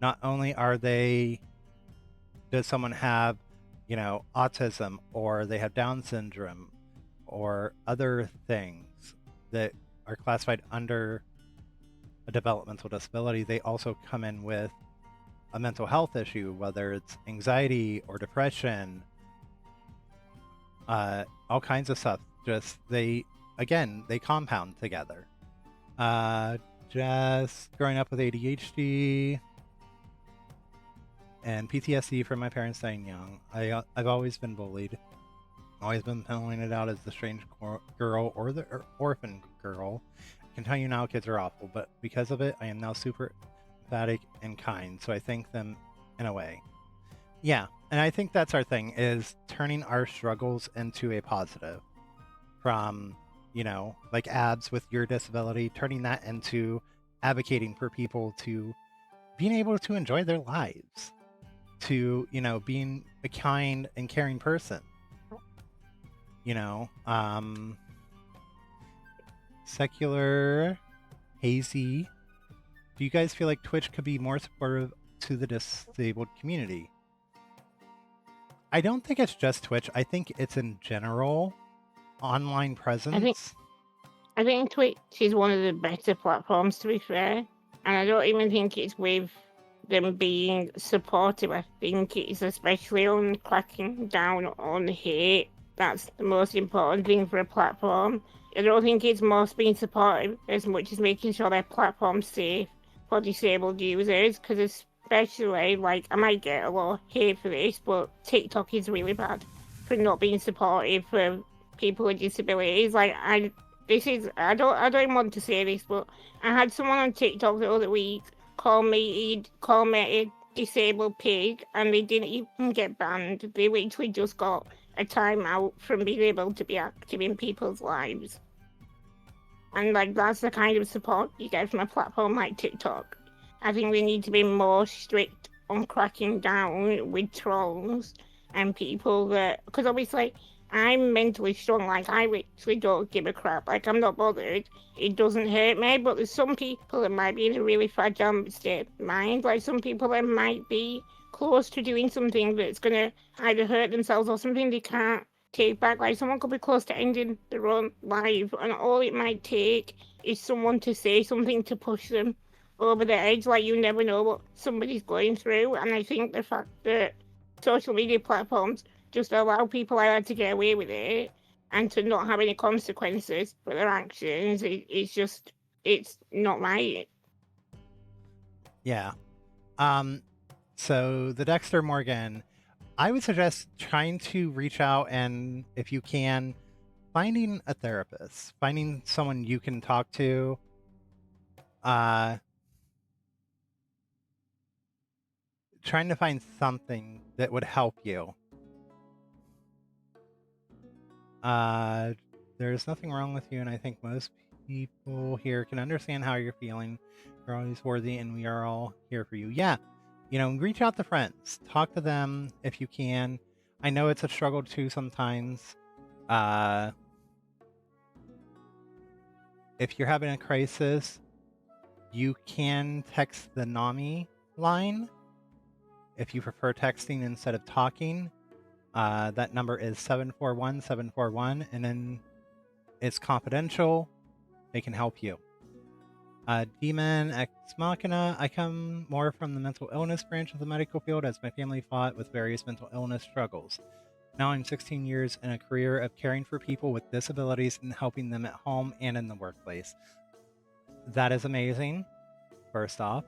Not only does someone have, autism, or they have Down syndrome or other things that are classified under a developmental disability, they also come in with a mental health issue, whether it's anxiety or depression, all kinds of stuff. Just they compound together. Just growing up with ADHD and PTSD from my parents dying young, I've always been bullied. Always been pointed out as the strange girl or the orphan girl. I can tell you now, kids are awful, but because of it, I am now super emphatic and kind. So I thank them in a way. Yeah, and I think that's our thing, is turning our struggles into a positive. From, like Abs with your disability, turning that into advocating for people to being able to enjoy their lives, to, being a kind and caring person. Secular, Hazy, do you guys feel like Twitch could be more supportive to the disabled community? I don't think it's just Twitch. I think it's in general online presence. I think Twitch is one of the better platforms, to be fair. And I don't even think it's with them being supportive. I think it's especially on cracking down on hate. That's the most important thing for a platform. I don't think it's most being supportive as much as making sure their platform's safe for disabled users, because especially, like, I might get a lot of hate for this, but TikTok is really bad for not being supportive for people with disabilities. Like, I don't even want to say this, but I had someone on TikTok the other week call me a disabled pig, and they didn't even get banned. They literally just got a timeout from being able to be active in people's lives. And like, that's the kind of support you get from a platform like TikTok. I think we need to be more strict on cracking down with trolls and people that, because obviously I'm mentally strong. Like, I literally don't give a crap. Like, I'm not bothered. It doesn't hurt me. But there's some people that might be in a really fragile state of mind. Like, some people that might be close to doing something that's going to either hurt themselves or something they can't take back. Like, someone could be close to ending their own life, and all it might take is someone to say something to push them over the edge. Like, you never know what somebody's going through. And I think the fact that social media platforms just allow people like that to get away with it and to not have any consequences for their actions, it's not right. Yeah. So the Dexter Morgan, I would suggest trying to reach out, and if you can, finding a therapist, finding someone you can talk to, uh, trying to find something that would help you. There's nothing wrong with you, and I think most people here can understand how you're feeling. You're always worthy, and we are all here for you. Yeah, reach out to friends, talk to them if you can. I know it's a struggle too sometimes. If you're having a crisis, you can text the NAMI line if you prefer texting instead of talking. That number is 741-741, and then it's confidential. They can help you. Demon Ex Machina. I come more from the mental illness branch of the medical field as my family fought with various mental illness struggles. Now I'm 16 years in a career of caring for people with disabilities and helping them at home and in the workplace. That is amazing, first off.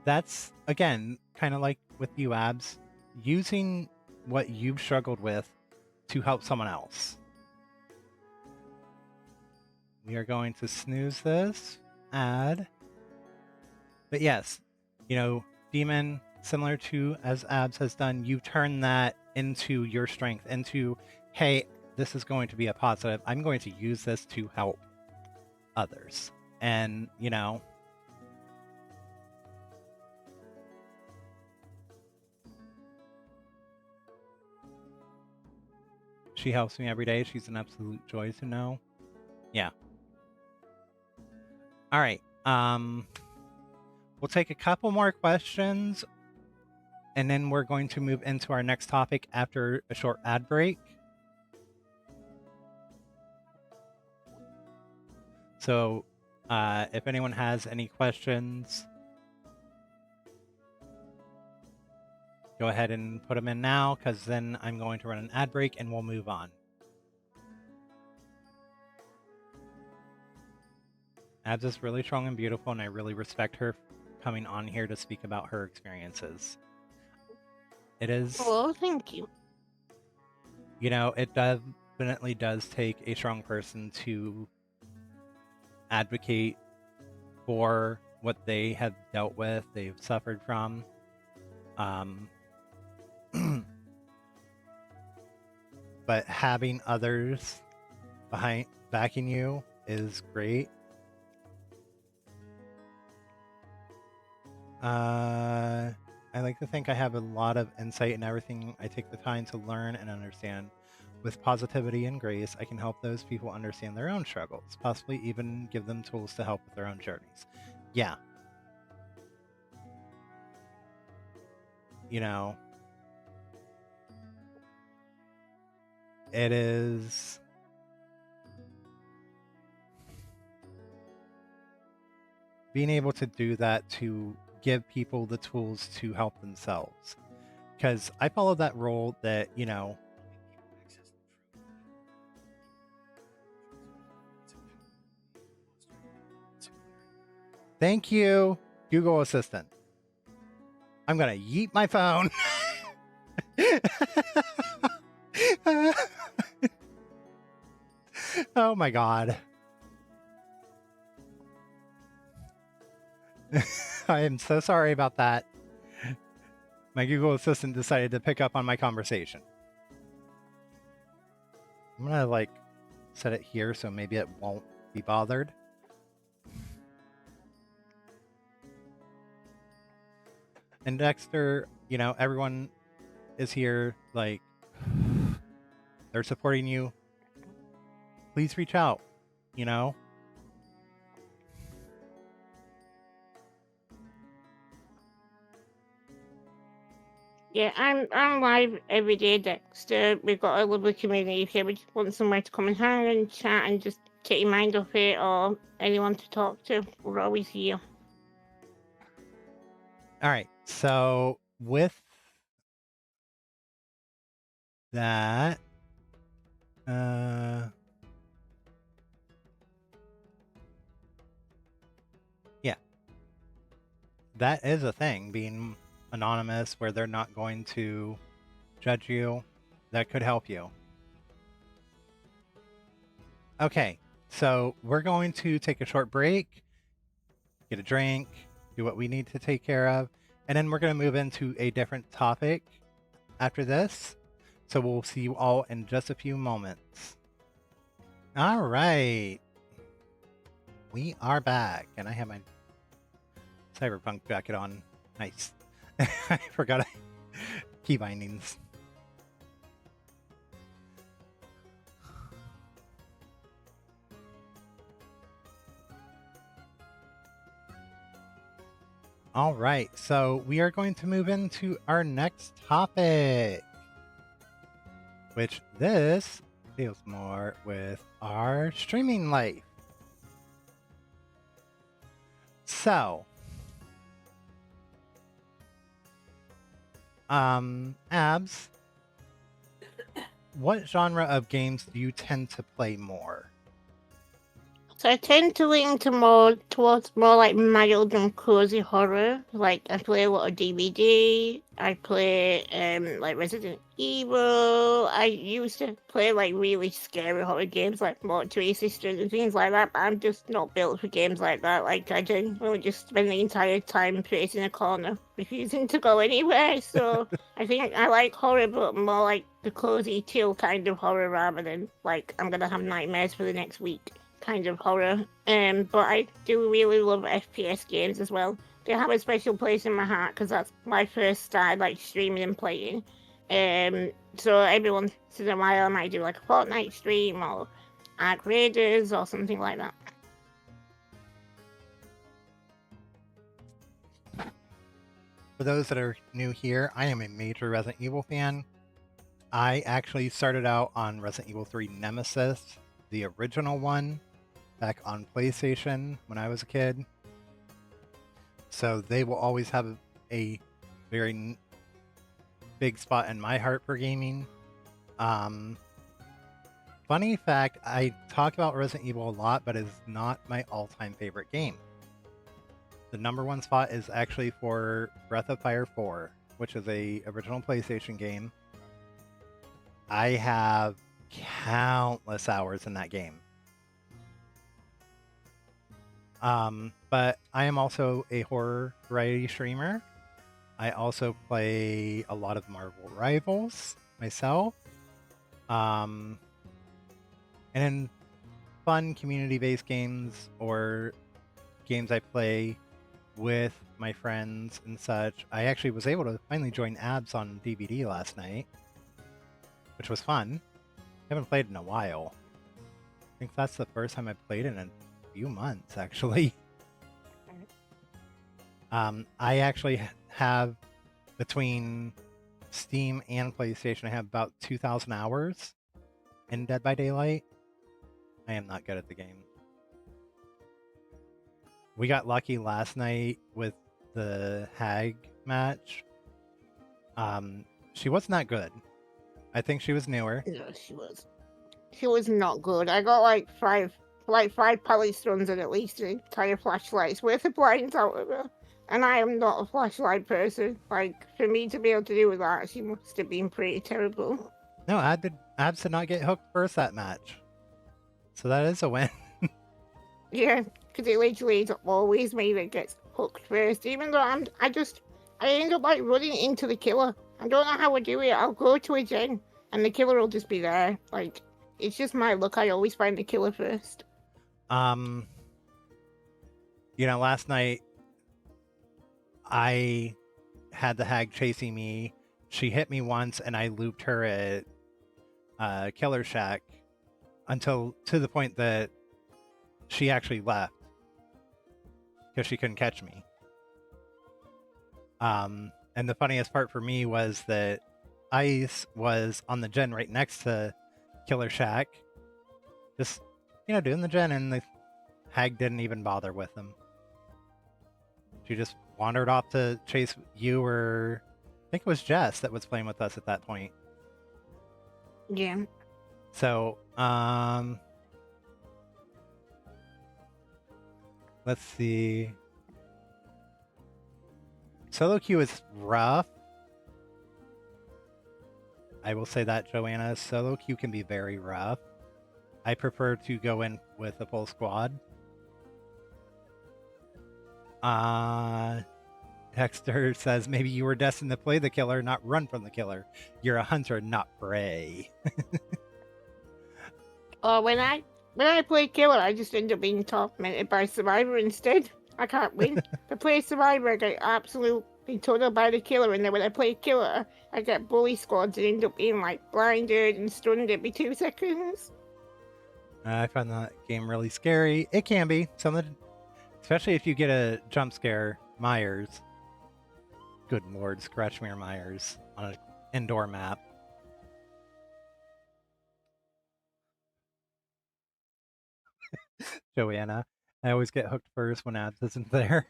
That's, again, kind of like with you, Abs, using what you've struggled with to help someone else. We are going to snooze this, add. But yes, Demon, similar to as Abs has done, you turn that into your strength, into, hey, this is going to be a positive. I'm going to use this to help others. And, she helps me every day. She's an absolute joy to know. Yeah. All right. We'll take a couple more questions, and then we're going to move into our next topic after a short ad break. So, if anyone has any questions, go ahead and put them in now, because then I'm going to run an ad break and we'll move on. Abs is really strong and beautiful, and I really respect her coming on here to speak about her experiences. It is. Well, thank you. It definitely does take a strong person to advocate for what they have dealt with, they've suffered from. But having others backing you is great. I like to think I have a lot of insight in everything I take the time to learn and understand. With positivity and grace, I can help those people understand their own struggles, possibly even give them tools to help with their own journeys. Yeah. It is being able to do that, to give people the tools to help themselves. Because I follow that role that, thank you, Google Assistant. I'm going to yeet my phone. Oh my God. I am so sorry about that. My Google Assistant decided to pick up on my conversation. I'm going to set it here so maybe it won't be bothered. And Dexter, everyone is here, they're supporting you. Please reach out, Yeah, I'm live every day, Dexter. We've got a lovely community here. We just want somewhere to come and hang and chat and just take your mind off it, or anyone to talk to. We're always here. All right. So with that, yeah, that is a thing, being anonymous, where they're not going to judge you, that could help you. Okay, so we're going to take a short break, get a drink, do what we need to take care of, and then we're going to move into a different topic after this. So we'll see you all in just a few moments. All right. We are back, and I have my cyberpunk jacket on. Nice. I forgot key bindings. All right, so we are going to move into our next topic, which this deals more with our streaming life. So, Abs, what genre of games do you tend to play more? So I tend to lean towards more like mild and cozy horror. Like I play a lot of DVD. I play like Resident Evil. I used to play like really scary horror games like Mortuary Sisters and things like that. But I'm just not built for games like that. Like I generally just spend the entire time facing a corner, refusing to go anywhere. So I think I like horror, but more like the cozy, chill kind of horror rather than like I'm gonna have nightmares for the next week kind of horror. But I do really love FPS games as well. They have a special place in my heart because that's my first start like streaming and playing. So every once in a while I might do like a Fortnite stream or Ark Raiders or something like that. For those that are new here, I am a major Resident Evil fan. I actually started out on Resident Evil 3 Nemesis, the original one, back on PlayStation when I was a kid. So they will always have a very big spot in my heart for gaming. Funny fact, I talk about Resident Evil a lot, but it's not my all-time favorite game. The number one spot is actually for Breath of Fire 4, which is a original PlayStation game. I have countless hours in that game. But I am also a horror variety streamer. I also play a lot of Marvel Rivals myself. And in fun community-based games or games I play with my friends and such, I actually was able to finally join Abs on DVD last night, which was fun. I haven't played in a while. I think that's the first time I've played in a few months, actually. I actually have, between Steam and PlayStation, I have about 2,000 hours in Dead by Daylight. I am not good at the game. We got lucky last night with the Hag match. She wasn't that good. I think she was newer. No, she was. She was not good. I got like five palace runs and at least an entire flashlight's worth of blinds out of her. And I am not a flashlight person. Like, for me to be able to do that, she must have been pretty terrible. No, Abs did not get hooked first that match. So that is a win. Yeah, because it literally is always me that gets hooked first. Even though I end up like running into the killer. I don't know how I do it. I'll go to a gen and the killer will just be there. Like, it's just my luck. I always find the killer first. Last night I had the Hag chasing me. She hit me once and I looped her at Killer Shack to the point that she actually left because she couldn't catch me. And the funniest part for me was that Ice was on the gen right next to Killer Shack, just doing the gen, and the Hag didn't even bother with him. She just wandered off to chase you, or I think it was Jess that was playing with us at that point. Yeah. So, let's see. Solo queue is rough. I will say that, Joanna. Solo queue can be very rough. I prefer to go in with a full squad. Dexter says maybe you were destined to play the killer, not run from the killer. You're a hunter, not prey. Or when I play killer, I just end up being tormented by survivor instead. I can't win. If I play survivor, I get absolutely totaled by the killer, and then when I play killer, I get bully squads and end up being like blinded and stunned every 2 seconds. I find that game really scary. It can be something, especially if you get a jump scare. Myers. Good lord, Scratchmere Myers on an indoor map. Joanna, I always get hooked first when Abs isn't there.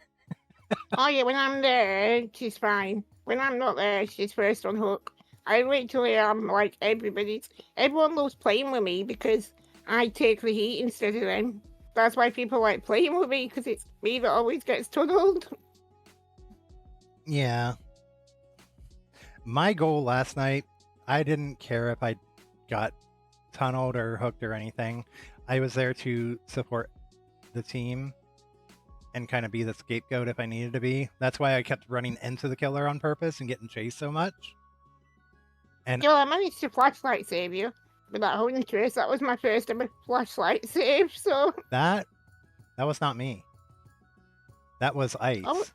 Oh yeah, when I'm there, she's fine. When I'm not there, she's first on hook. I literally am like everyone loves playing with me because I take the heat instead of them. That's why people like playing with me, because it's me that always gets tunneled. Yeah. My goal last night, I didn't care if I got tunneled or hooked or anything. I was there to support the team and kind of be the scapegoat if I needed to be. That's why I kept running into the killer on purpose and getting chased so much. And I managed to flashlight save you with that holding trace. That was my first ever flashlight save. So that was not me. That was Ice. Oh,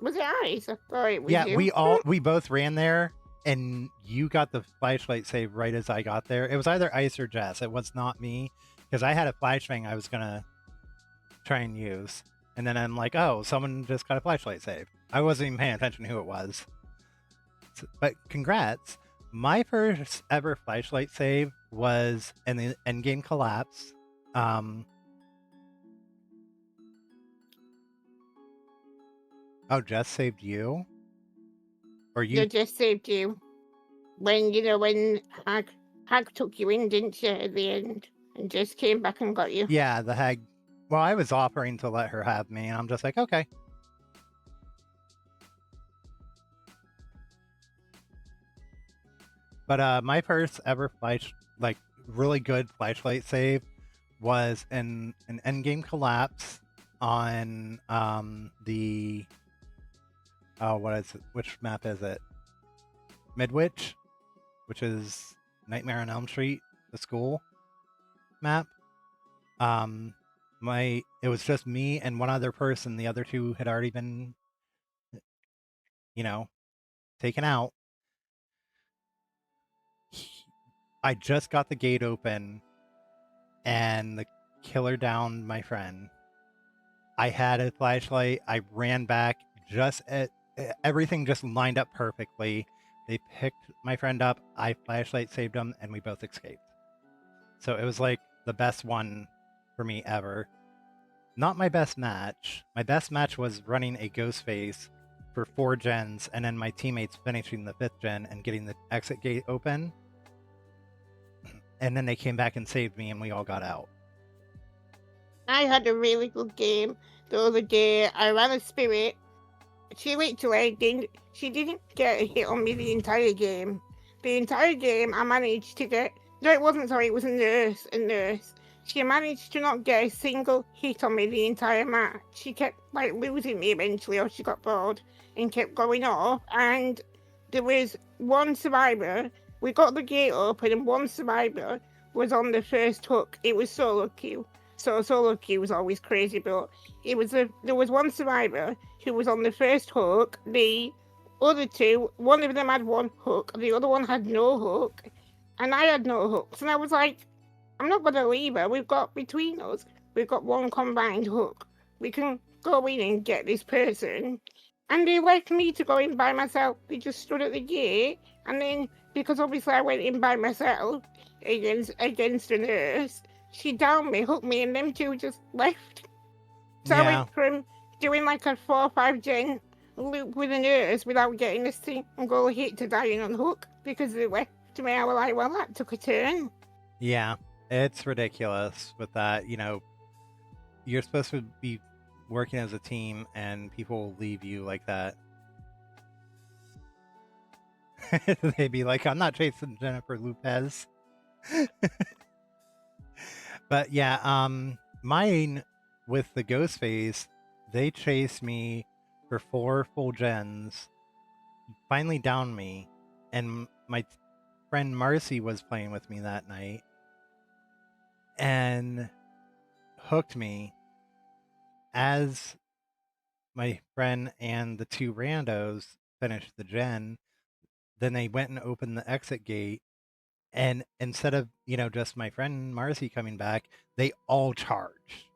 was it Ice? I thought it was yeah, you. we both ran there, and you got the flashlight save right as I got there. It was either Ice or Jess. It was not me, because I had a flashbang I was gonna try and use, and then I'm like, oh, someone just got a flashlight save. I wasn't even paying attention to who it was. But congrats. My first ever flashlight save was in the endgame collapse. Oh, Jess saved you? Or you? Yeah, Jess saved you. When Hag took you in, didn't she, at the end? And Jess came back and got you. Yeah, the Hag. Well, I was offering to let her have me, and I'm just like, okay. But my first ever really good flashlight save was in an endgame collapse on the what is it? Which map is it? Midwich, which is Nightmare on Elm Street, the school map. It was just me and one other person. The other two had already been, taken out. I just got the gate open, and the killer downed my friend. I had a flashlight. I ran back. Everything just lined up perfectly. They picked my friend up. I flashlight saved him, and we both escaped. So it was like the best one for me ever. Not my best match. My best match was running a ghost phase for 4 gens, and then my teammates finishing the 5th gen and getting the exit gate open. And then they came back and saved me, and we all got out. I had a really good game the other day. I ran a spirit. She didn't get a hit on me the entire game. The entire game, I managed to get. No, it wasn't. Sorry, it was a nurse. She managed to not get a single hit on me the entire match. She kept losing me eventually, or she got bored and kept going off. And there was one survivor. We got the gate open, and one survivor was on the first hook. It was solo queue. So solo queue was always crazy, but there was one survivor who was on the first hook. The other two, one of them had one hook, the other one had no hook, and I had no hooks. And I was like, I'm not gonna leave her. We've got one combined hook. We can go in and get this person. And they left me to go in by myself. They just stood at the gate, and then because obviously I went in by myself against a nurse, she downed me, hooked me, and them two just left. So I went from doing like a 4 or 5 gen loop with a nurse without getting a single hit to dying on hook because they left me. I was like, well, that took a turn. Yeah, it's ridiculous with that. You're supposed to be working as a team, and people will leave you like that. They'd be like, I'm not chasing Jennifer Lopez. But yeah, mine with the ghost phase, they chased me for 4 full gens, finally downed me, and my friend Marcy was playing with me that night and hooked me as my friend and the 2 randos finished the gen. Then they went and opened the exit gate, and instead of, just my friend Marcy coming back, they all charged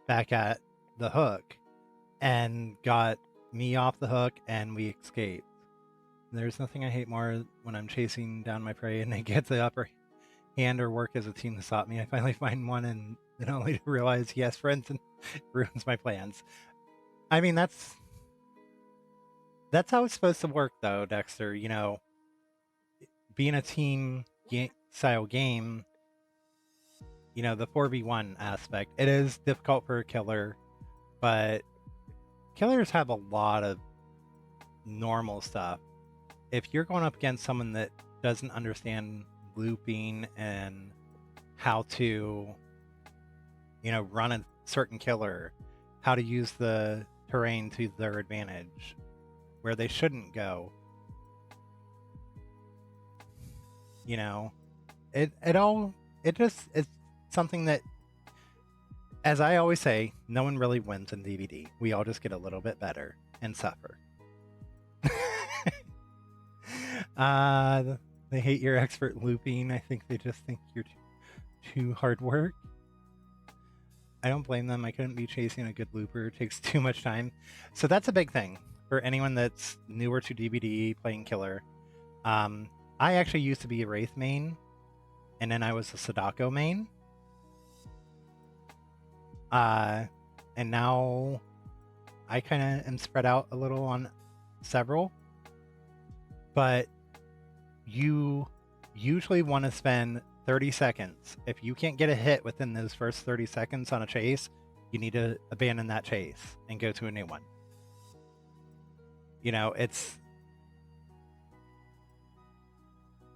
back at the hook and got me off the hook, and we escaped. There's nothing I hate more when I'm chasing down my prey and they get the upper hand or work as a team to stop me. I finally find one and then only to realize he has friends and ruins my plans. I mean, that's how it's supposed to work, though, Dexter. Being a team style game, the 4v1 aspect, it is difficult for a killer, but killers have a lot of normal stuff. If you're going up against someone that doesn't understand looping and how to, run a certain killer, how to use the terrain to their advantage, where they shouldn't go, it's something that, as I always say, no one really wins in DVD. We all just get a little bit better and suffer. They hate your expert looping. I think they just think you're too hard work. I don't blame them. I couldn't be chasing a good looper. It takes too much time. So that's a big thing for anyone that's newer to DVD playing killer. I actually used to be a Wraith main, and then I was a Sadako main. And now I kind of am spread out a little on several. But you usually want to spend 30 seconds. If you can't get a hit within those first 30 seconds on a chase, you need to abandon that chase and go to a new one. It's...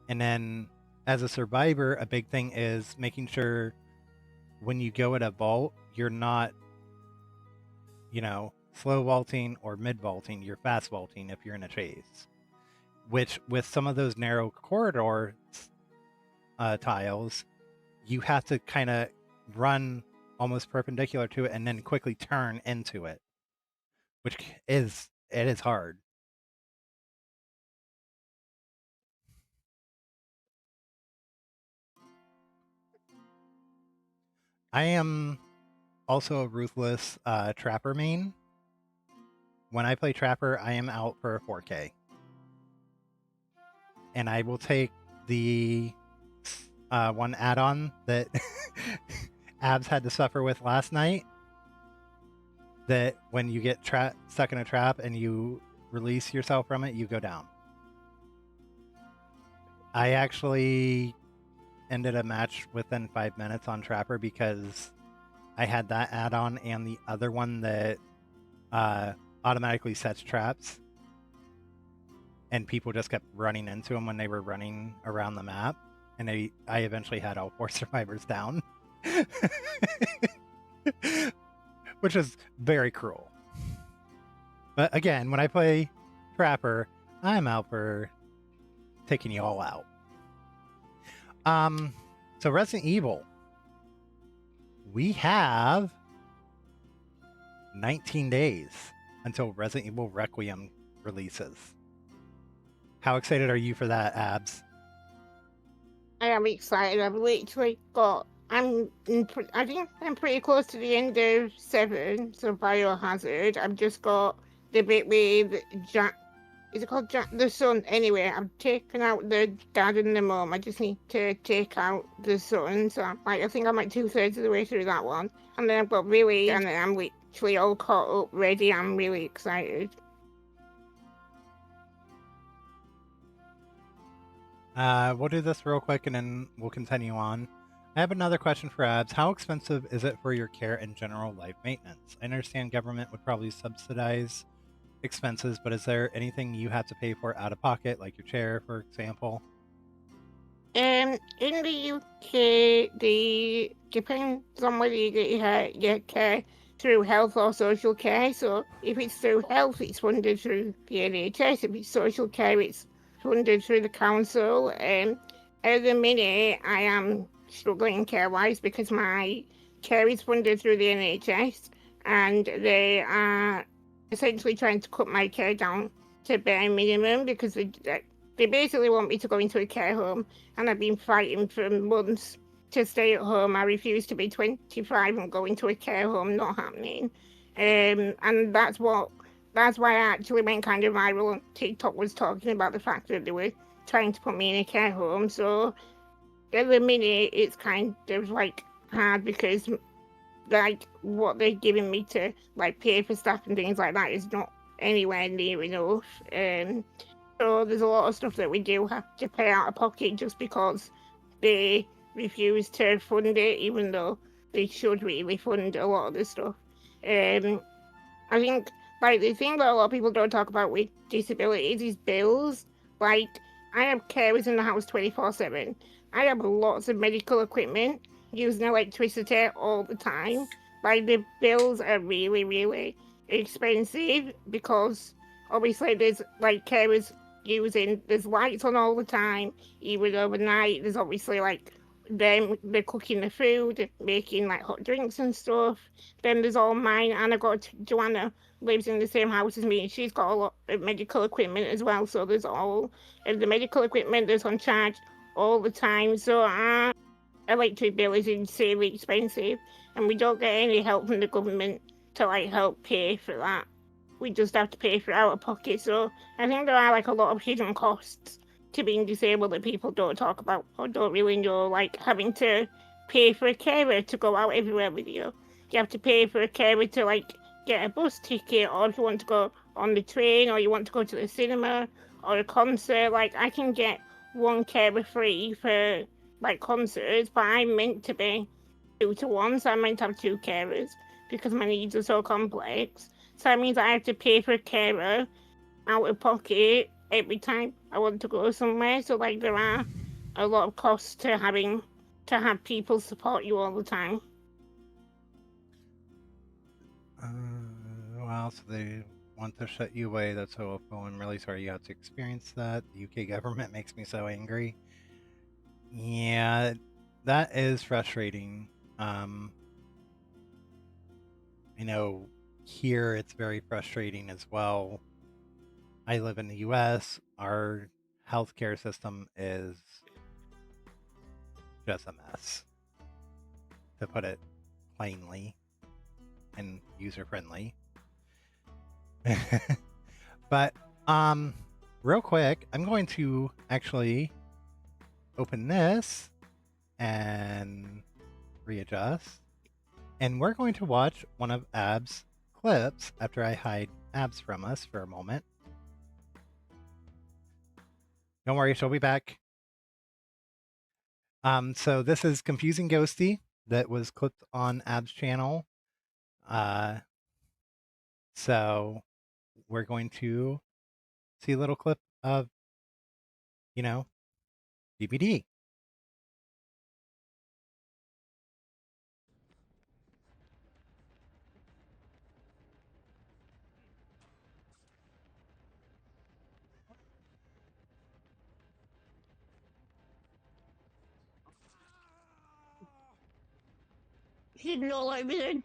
And then as a survivor, a big thing is making sure when you go at a vault, you're not, slow vaulting or mid vaulting, you're fast vaulting if you're in a chase. Which, with some of those narrow corridor tiles, you have to kind of run almost perpendicular to it and then quickly turn into it, which is hard. I am also a ruthless Trapper main. When I play Trapper, I am out for a 4K. And I will take the one add-on that Abs had to suffer with last night, that when you get stuck in a trap and you release yourself from it, you go down. I actually ended a match within 5 minutes on Trapper because I had that add-on and the other one that automatically sets traps, and people just kept running into them when they were running around the map, and I eventually had all 4 survivors down. Which is very cruel. But again, when I play Trapper, I'm out for taking you all out. So Resident Evil. We have 19 days until Resident Evil Requiem releases. How excited are you for that, Abs? I am excited. I've literally got... I think I'm pretty close to the end of 7, so Biohazard. I've just got the bit with Jack... Is it called Jack the Son? Anyway, I've taken out the dad and the mum. I just need to take out the son. So I think I'm like 2/3 of the way through that one. And then I've got Village, and then I'm literally all caught up, ready. I'm really excited. We'll do this real quick and then we'll continue on. I have another question for Abs. How expensive is it for your care and general life maintenance? I understand government would probably subsidize expenses, but is there anything you have to pay for out of pocket, like your chair, for example? In the UK, the depends on whether you get your care through health or social care. So if it's through health, it's funded through the NHS. If it's social care, it's funded through the council. At the minute, I am struggling care-wise because my care is funded through the NHS, and they are essentially trying to cut my care down to bare minimum because they basically want me to go into a care home, and I've been fighting for months to stay at home. I refuse to be 25 and go into a care home, not happening. And that's why I actually went kind of viral on TikTok, was talking about the fact that they were trying to put me in a care home. So at the minute, it's kind of like hard because like what they're giving me to like pay for stuff and things like that is not anywhere near enough. So there's a lot of stuff that we do have to pay out of pocket just because they refuse to fund it, even though they should really fund a lot of the stuff. Um, I think like the thing that a lot of people don't talk about with disabilities is bills. Like I have carers in the house 24/7. I have lots of medical equipment using electricity all the time. Like the bills are really, really expensive because obviously there's like carers using there's lights on all the time, even overnight. There's obviously like them they're cooking the food, making like hot drinks and stuff. Then there's all mine, and I got Joanna lives in the same house as me, and she's got a lot of medical equipment as well. So there's all of the medical equipment that's on charge all the time. So our electric bill is insanely expensive, and we don't get any help from the government to like help pay for that. We just have to pay for it out of pocket. So I think there are like a lot of hidden costs to being disabled that people don't talk about or don't really know, like having to pay for a carer to go out everywhere with you. You have to pay for a carer to like get a bus ticket, or if you want to go on the train, or you want to go to the cinema or a concert. Like I can get one carer free for like concerts, but I'm meant to be 2 to 1, so I'm meant to have two carers because my needs are so complex. So that means I have to pay for a carer out of pocket every time I want to go somewhere. So like there are a lot of costs to having to have people support you all the time. Well, so they want to shut you away. That's awful. I'm really sorry you had to experience that. The UK government makes me so angry. Yeah, that is frustrating. Um, I know here it's very frustrating as well. I live in the US. Our healthcare system is just a mess, to put it plainly and user friendly. But real quick, I'm going to actually open this and readjust. And we're going to watch one of Ab's clips after I hide Abs from us for a moment. Don't worry, she'll be back. So this is Confusing Ghosty that was clipped on Ab's channel. So we're going to see a little clip of, you know, DVD. She did not like me then.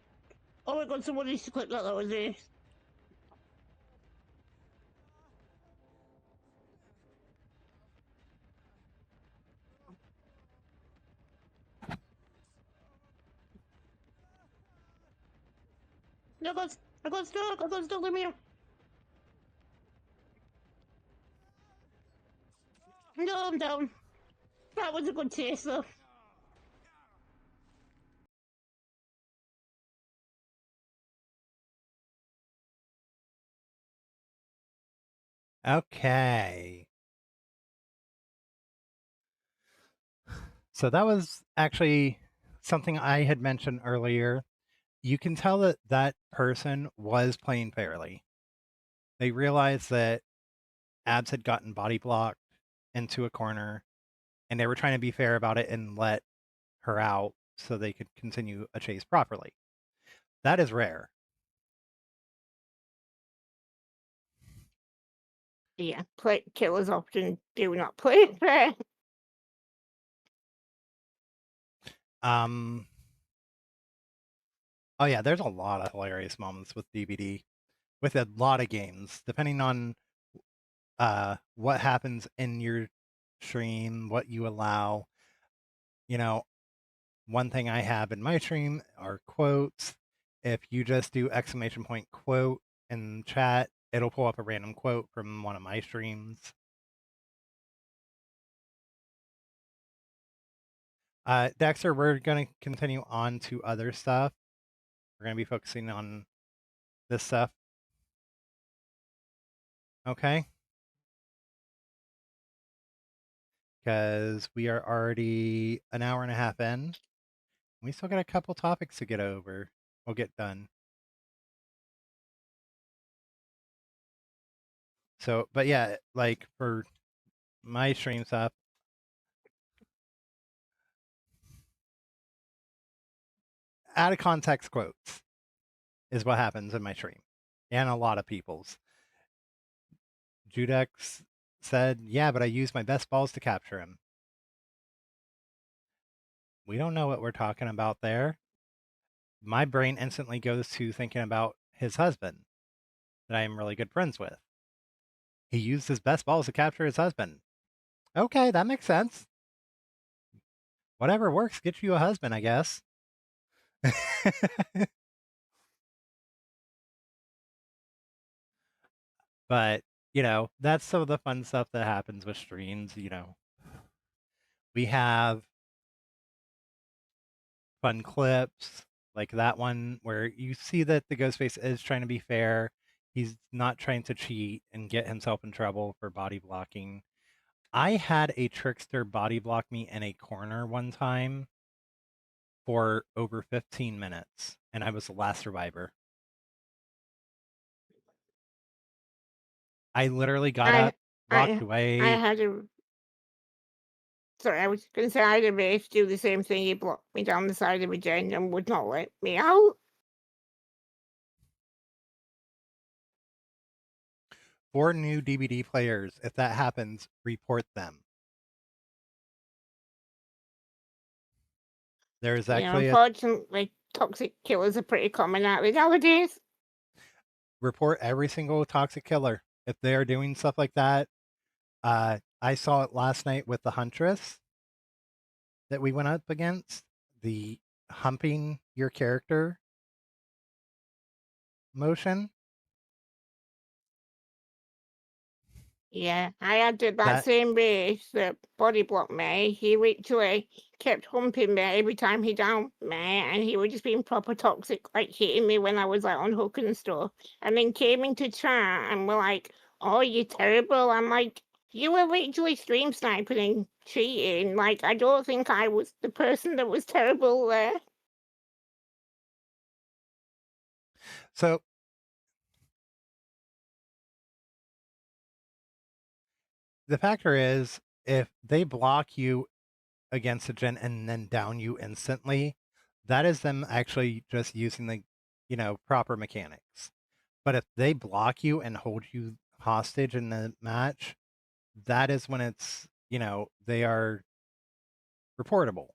Oh my god, someone needs to clip that was it. No, I got stuck, let me out. No, I'm down. That was a good taste though. Okay. So that was actually something I had mentioned earlier. You can tell that that person was playing fairly. They realized that Abs had gotten body blocked into a corner, and they were trying to be fair about it and let her out so they could continue a chase properly. That is rare. Yeah, killers often do not play it fair. Um, oh yeah, there's a lot of hilarious moments with DBD, with a lot of games, depending on what happens in your stream, what you allow. You know, one thing I have in my stream are quotes. If you just do exclamation point quote in chat, it'll pull up a random quote from one of my streams. Dexter, we're going to continue on to other stuff. We're going to be focusing on this stuff. Okay. Because we are already an hour and a half in. We still got a couple topics to get over. We'll get done. So, but yeah, like for my stream stuff, out of context quotes is what happens in my stream and a lot of people's. Judex said, yeah, but I used my best balls to capture him. We don't know what we're talking about there. My brain instantly goes to thinking about his husband that I am really good friends with. He used his best balls to capture his husband. Okay, that makes sense. Whatever works, get you a husband, I guess. But, that's some of the fun stuff that happens with streams. We have fun clips like that one where you see that the Ghostface is trying to be fair. He's not trying to cheat and get himself in trouble for body blocking. I had a trickster body block me in a corner one time for over 15 minutes, and I was the last survivor. I literally got I up, walked I I away. had a sorry, I was gonna say I had a mate do the same thing. He blocked me down the side of a den and would not let me out. For new DVD players, if that happens, report them. There's Yeah, actually a unfortunately, toxic killers are pretty common out there nowadays. report every single toxic killer. If they are doing stuff like that, I saw it last night with the Huntress that we went up against, the humping your character motion. Yeah, I had that That same race that body blocked me. He literally kept humping me every time he downed me, and he was just being proper toxic, like hitting me when I was like on hook and stuff. And then came into chat and were like, "Oh, you're terrible." I'm like, "You were literally stream sniping and cheating. Like, I don't think I was the person that was terrible there." so the factor is if they block you against a gen and then down you instantly, that is them actually just using the proper mechanics. But if they block you and hold you hostage in the match, that is when it's they are reportable.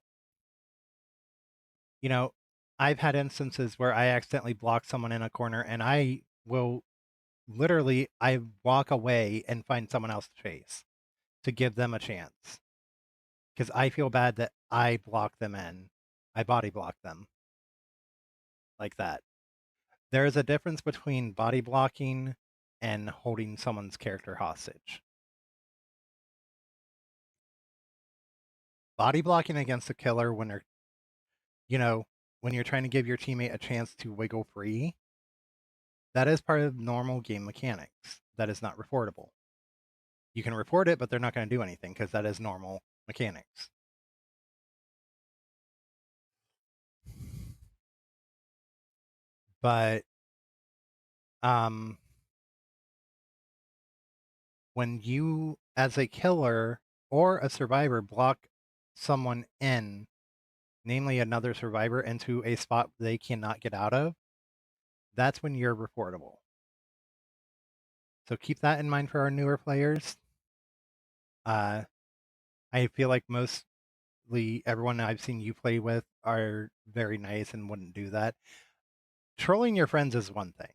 you know I've had instances where I accidentally block someone in a corner and I will literally I walk away and find someone else to chase to give them a chance because I feel bad that I block them in. I body block them like that. There is a difference between body blocking and holding someone's character hostage. Body blocking against a killer when they're, you know, when you're trying to give your teammate a chance to wiggle free, that is part of normal game mechanics. That is not reportable. You can report it, but they're not going to do anything because that is normal mechanics. But when you, as a killer or a survivor, block someone in, namely another survivor, into a spot they cannot get out of, that's when you're reportable. So keep that in mind for our newer players. Uh, I feel like mostly everyone I've seen you play with are very nice and wouldn't do that. Trolling your friends is one thing.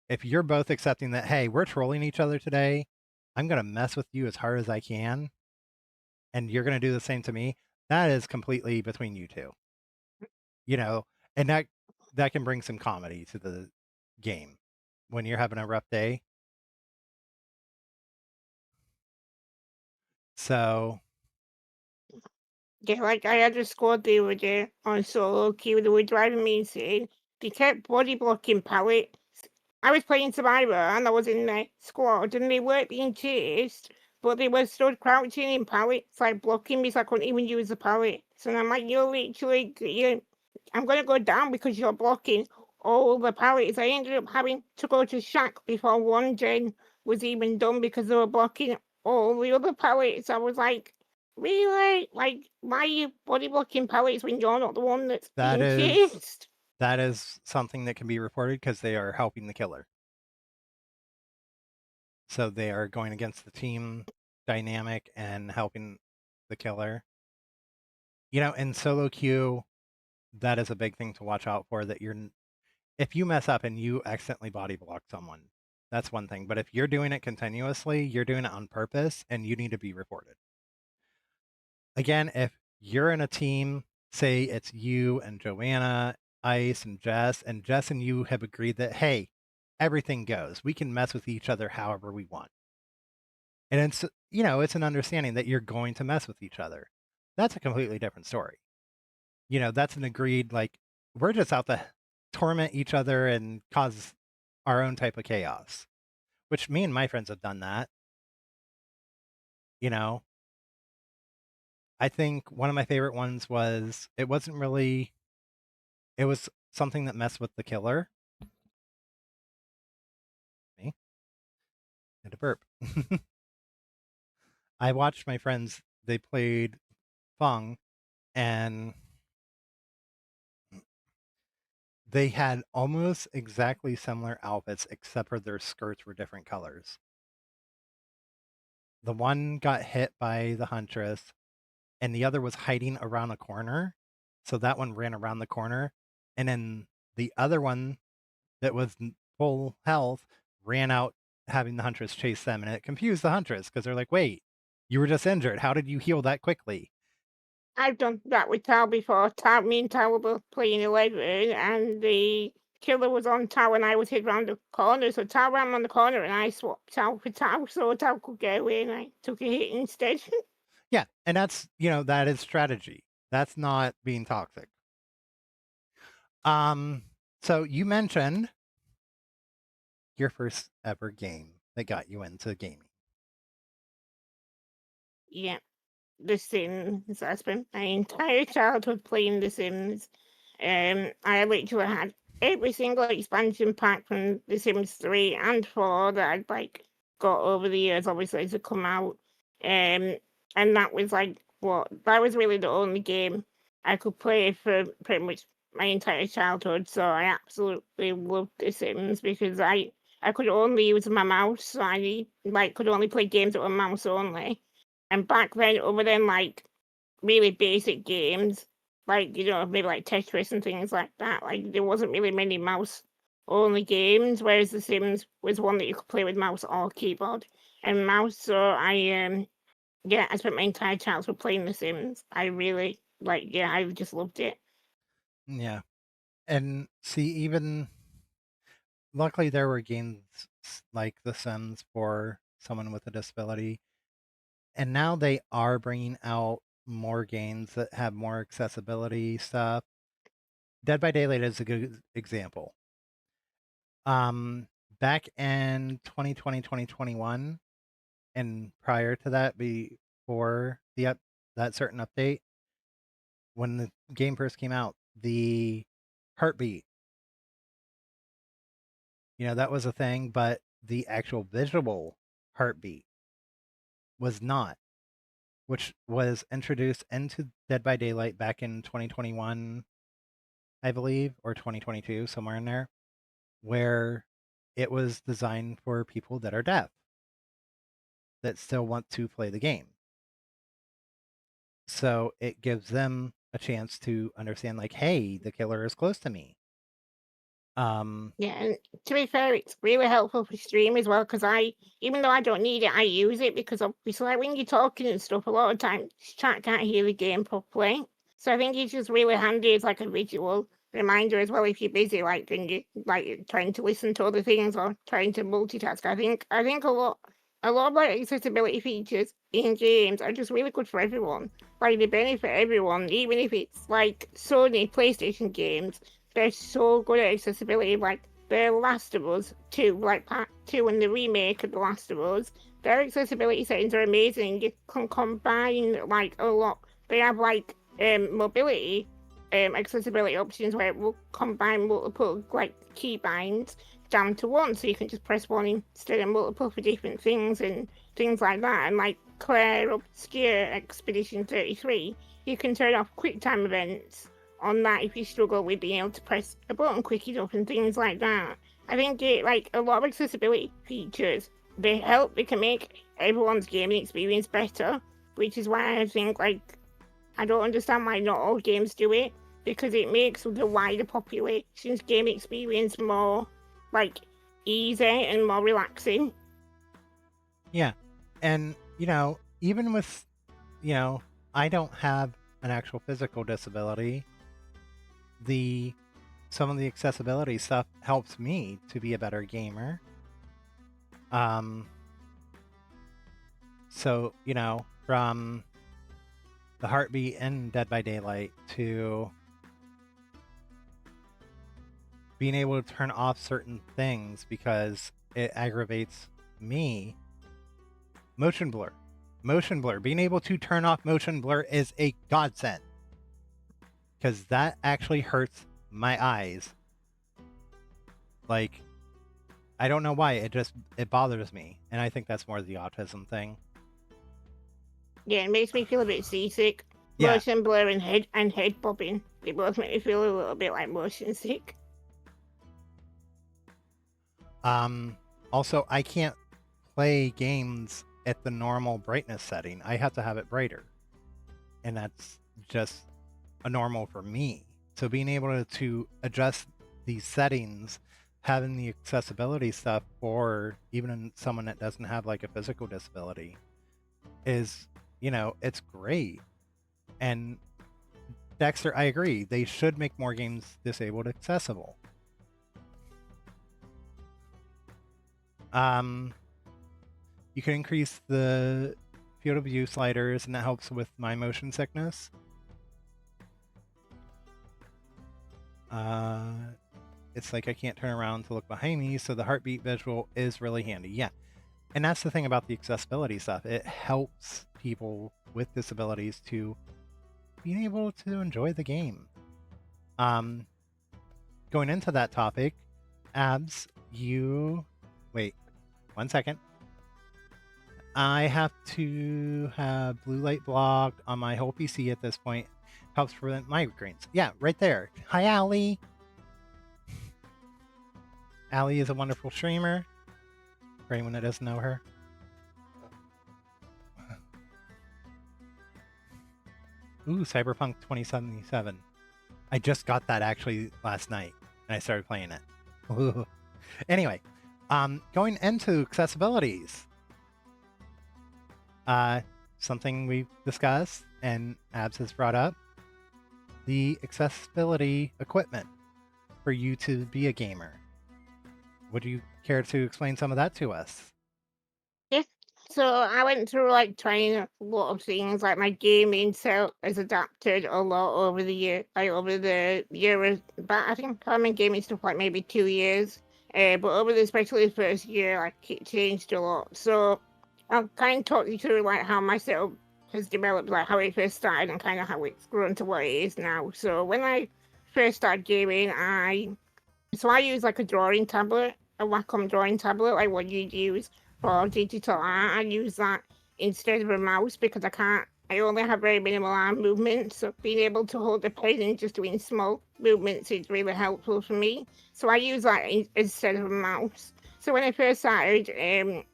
If you're both accepting that, hey, we're trolling each other today, I'm going to mess with you as hard as I can, and you're going to do the same to me, that is completely between you two. You know, and that can bring some comedy to the game when you're having a rough day. So, Yeah, like I had a squad the other day on solo queue. They were driving me insane. They kept body blocking pallets. I was playing Survivor and I was in the squad and they weren't being chased, but they were stood crouching in pallets, like blocking me so I couldn't even use the pallet. So I'm like, you're literally, I'm gonna go down because you're blocking all the pallets. I ended up having to go to Shack before one gen was even done because they were blocking all the other pallets. I was like, really? Like, why are you body blocking pallets when you're not the one that's that being is chased? that is something that can be reported because they are helping the killer. So they are going against the team dynamic and helping the killer. In solo queue, that is a big thing to watch out for, that if you mess up and you accidentally body block someone, that's one thing. But if you're doing it continuously, you're doing it on purpose and you need to be reported. Again, if you're in a team, say it's you and Joanna, Ice, and Jess and you have agreed that, hey, everything goes. We can mess with each other however we want. And it's an understanding that you're going to mess with each other. That's a completely different story. That's an agreed, like, we're just out to torment each other and cause our own type of chaos, which me and my friends have done that. You know, I think one of my favorite ones was, it was something that messed with the killer. Me, and a burp. I watched my friends, they played Fung, and they had almost exactly similar outfits, except for their skirts were different colors. The one got hit by the huntress, and the other was hiding around a corner. So that one ran around the corner. And then the other one that was full health ran out having the huntress chase them. And it confused the huntress because they're like, wait, you were just injured. How did you heal that quickly? I've done that with Tao before. Me and Tao were both playing 11, and the killer was on Tao, and I was hid round the corner. So Tao ran on the corner, and I swapped Tao for Tao so Tao could get away, and I took a hit instead. Yeah. And that is strategy. That's not being toxic. Um, so you mentioned your first ever game that got you into gaming. Yeah, The Sims. I spent my entire childhood playing The Sims. I literally had every single expansion pack from The Sims 3 and 4 that I'd like got over the years, obviously, to come out. Um, and that was like that was really the only game I could play for pretty much my entire childhood. So I absolutely loved The Sims because I could only use my mouse, so I like could only play games that were mouse only. And back then, other than like really basic games, like, maybe like Tetris and things like that. Like there wasn't really many mouse only games, whereas The Sims was one that you could play with mouse or keyboard and mouse. So I spent my entire childhood playing The Sims. I really I just loved it. Yeah. And see, even luckily there were games like The Sims for someone with a disability. And now they are bringing out more games that have more accessibility stuff. Dead by Daylight is a good example. Um, Back in 2020, 2021, and prior to that, before that certain update, when the game first came out, the heartbeat, that was a thing, but the actual visual heartbeat was not, which was introduced into Dead by Daylight back in 2021, I believe, or 2022, somewhere in there, where it was designed for people that are deaf that still want to play the game. So it gives them a chance to understand, like, hey, the killer is close to me. Yeah, and to be fair, it's really helpful for stream as well because even though I don't need it, I use it because obviously, like when you're talking and stuff, a lot of times chat can't hear the game properly. So I think it's just really handy as like a visual reminder as well if you're busy, like and you like trying to listen to other things or trying to multitask. I think a lot of like accessibility features in games are just really good for everyone. Like they benefit everyone, even if it's like Sony PlayStation games they're so good at accessibility. Like The Last of Us 2, like Part 2 and the remake of The Last of Us, their accessibility settings are amazing. You can combine like a lot. They have like mobility accessibility options where it will combine multiple like keybinds down to one, so you can just press one instead of multiple for different things and things like that. And like Claire Obscure Expedition 33, you can turn off QuickTime events on that if you struggle with being able to press a button quick enough and things like that. I think like a lot of accessibility features, they can make everyone's gaming experience better, which is why I think like I don't understand why not all games do it, because it makes the wider population's gaming experience more like easy and more relaxing. Yeah. And, even with, I don't have an actual physical disability. Some of the accessibility stuff helps me to be a better gamer. So, from the heartbeat in Dead by Daylight to being able to turn off certain things because it aggravates me. Motion blur. Being able to turn off motion blur is a godsend because that actually hurts my eyes. Like, I don't know why, it bothers me, and I think that's more the autism thing. Yeah, it makes me feel a bit seasick. Yeah. Motion blur and head bobbing. They both make me feel a little bit like motion sick. Also, I can't play games at the normal brightness setting. I have to have it brighter. And that's just a normal for me. So being able to adjust these settings, having the accessibility stuff for even someone that doesn't have like a physical disability is, it's great. And Dexter, I agree. They should make more games disabled accessible. You can increase the field of view sliders, and that helps with my motion sickness. It's like I can't turn around to look behind me, so the heartbeat visual is really handy. Yeah. And that's the thing about the accessibility stuff. It helps people with disabilities to being able to enjoy the game. Going into that topic, Abs, wait 1 second. I have to have blue light blocked on my whole PC at this point. Helps prevent migraines. Yeah, right there. Hi, Allie. Allie is a wonderful streamer. For anyone that doesn't know her. Ooh, Cyberpunk 2077. I just got that actually last night, and I started playing it. Ooh. Anyway, going into accessibilities. Something we've discussed and Abs has brought up, the accessibility equipment for you to be a gamer. Would you care to explain some of that to us? Yeah. So I went through like trying a lot of things. Like my gaming self has adapted a lot over the year, like over the year. But I think I'm in gaming stuff like maybe 2 years. But over the especially the first year, like it changed a lot. So I'll kind of talk you through like how my setup has developed, like how it first started and kind of how it's grown to what it is now. So when I first started gaming, I use like a drawing tablet, a Wacom drawing tablet, like what you'd use for digital art. I use that instead of a mouse because I only have very minimal arm movement. So being able to hold the pen and just doing small movements is really helpful for me. So I use that instead of a mouse. So when I first started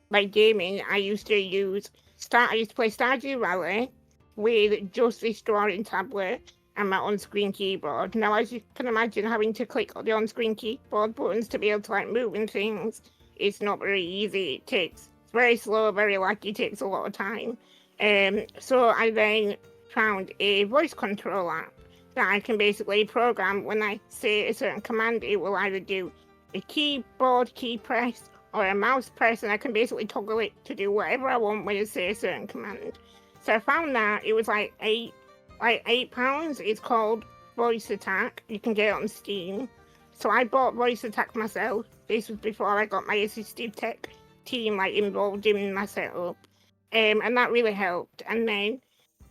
like gaming, I used to play Stardew Valley with just this drawing tablet and my on-screen keyboard. Now, as you can imagine, having to click on the on-screen keyboard buttons to be able to like move and things, it's not very easy. It's very slow, very laggy, takes a lot of time. So I then found a voice control app that I can basically program. When I say a certain command, it will either do a keyboard key press or a mouse press, and I can basically toggle it to do whatever I want when I say a certain command. So I found that it was like £8. It's called Voice Attack. You can get it on Steam. So I bought Voice Attack myself. This was before I got my assistive tech team like involved in my setup, and that really helped. And then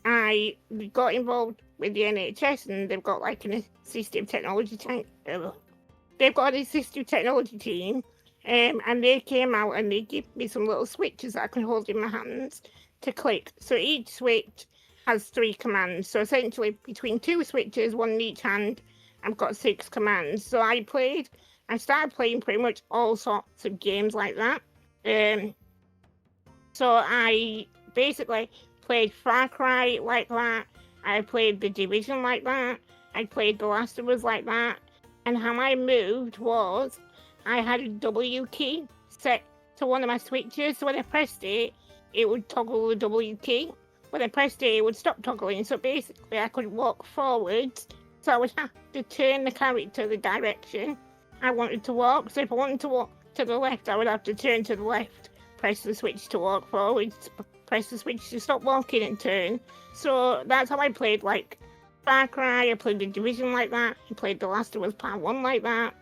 I got involved with the NHS, and they've got like an assistive technology tank. They've got an assistive technology team, and they came out and they gave me some little switches that I can hold in my hands to click. So each switch has 3 commands. So essentially, between 2 switches, one in each hand, I've got 6 commands. So I started playing pretty much all sorts of games like that. So I basically played Far Cry like that. I played The Division like that. I played The Last of Us like that. And how I moved was I had a W key set to one of my switches. So when I pressed it, it would toggle the W key. When I pressed it, it would stop toggling. So basically, I could walk forwards. So I would have to turn the character the direction I wanted to walk. So if I wanted to walk to the left, I would have to turn to the left, press the switch to walk forwards, press the switch to stop walking and turn. So that's how I played like Far Cry. I played The Division like that. I played The Last of Us Part 1 like that,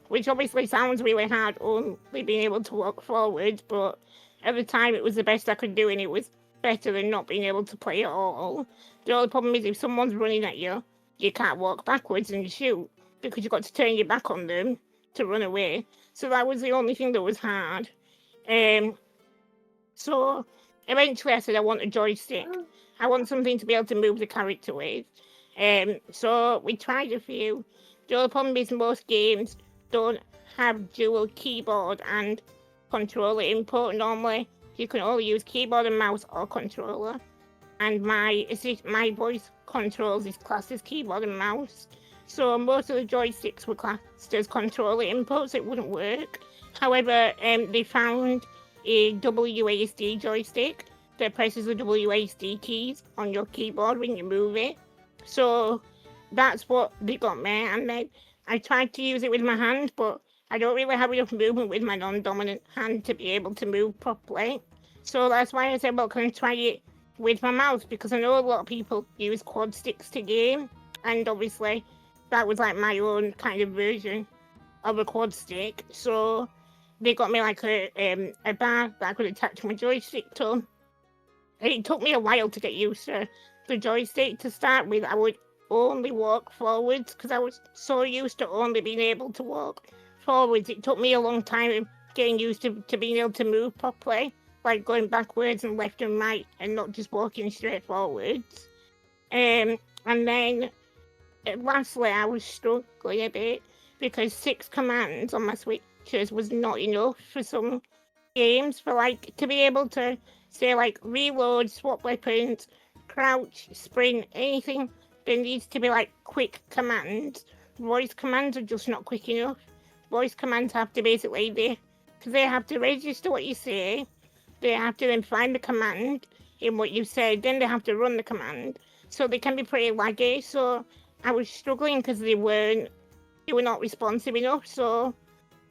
which obviously sounds really hard only being able to walk forwards, but at the time it was the best I could do, and it was better than not being able to play at all. The only problem is if someone's running at you, you can't walk backwards and shoot because you've got to turn your back on them to run away. So that was the only thing that was hard. So eventually I said I want a joystick. I want something to be able to move the character with. So we tried a few. The only problem is most games don't have dual keyboard and controller input. Normally you can only use keyboard and mouse or controller. And my voice controls is classed as keyboard and mouse. So most of the joysticks were classed as controller inputs. It wouldn't work. However, they found a WASD joystick that presses the WASD keys on your keyboard when you move it. So that's what they got me. And then I tried to use it with my hand, but I don't really have enough movement with my non-dominant hand to be able to move properly. So that's why I said, well, can I try it with my mouse? Because I know a lot of people use quad sticks to game. And obviously, that was like my own kind of version of a quad stick. So they got me like a bar that I could attach my joystick to. And it took me a while to get used to the joystick. To start with, I would only walk forwards because I was so used to only being able to walk forwards. It took me a long time getting used to being able to move properly, like going backwards and left and right and not just walking straight forwards. And then lastly, I was struggling a bit because 6 commands on my switches was not enough for some games, for like to be able to say like reload, swap weapons, crouch, sprint, anything. There needs to be like quick commands. Voice commands are just not quick enough. Voice commands have to basically because they have to register what you say. They have to then find the command in what you said. Then they have to run the command. So they can be pretty laggy. So I was struggling because they were not responsive enough. So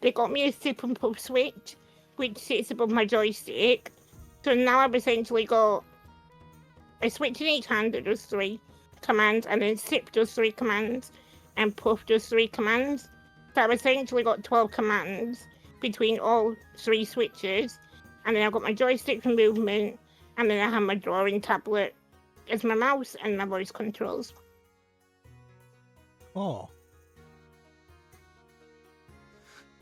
they got me a sip and puff switch, which sits above my joystick. So now I've essentially got a switch in each hand that does 3 commands, and then sip does 3 commands, and puff does 3 commands. So I've essentially got 12 commands between all 3 switches, and then I've got my joystick for movement, and then I have my drawing tablet as my mouse and my voice controls. Cool.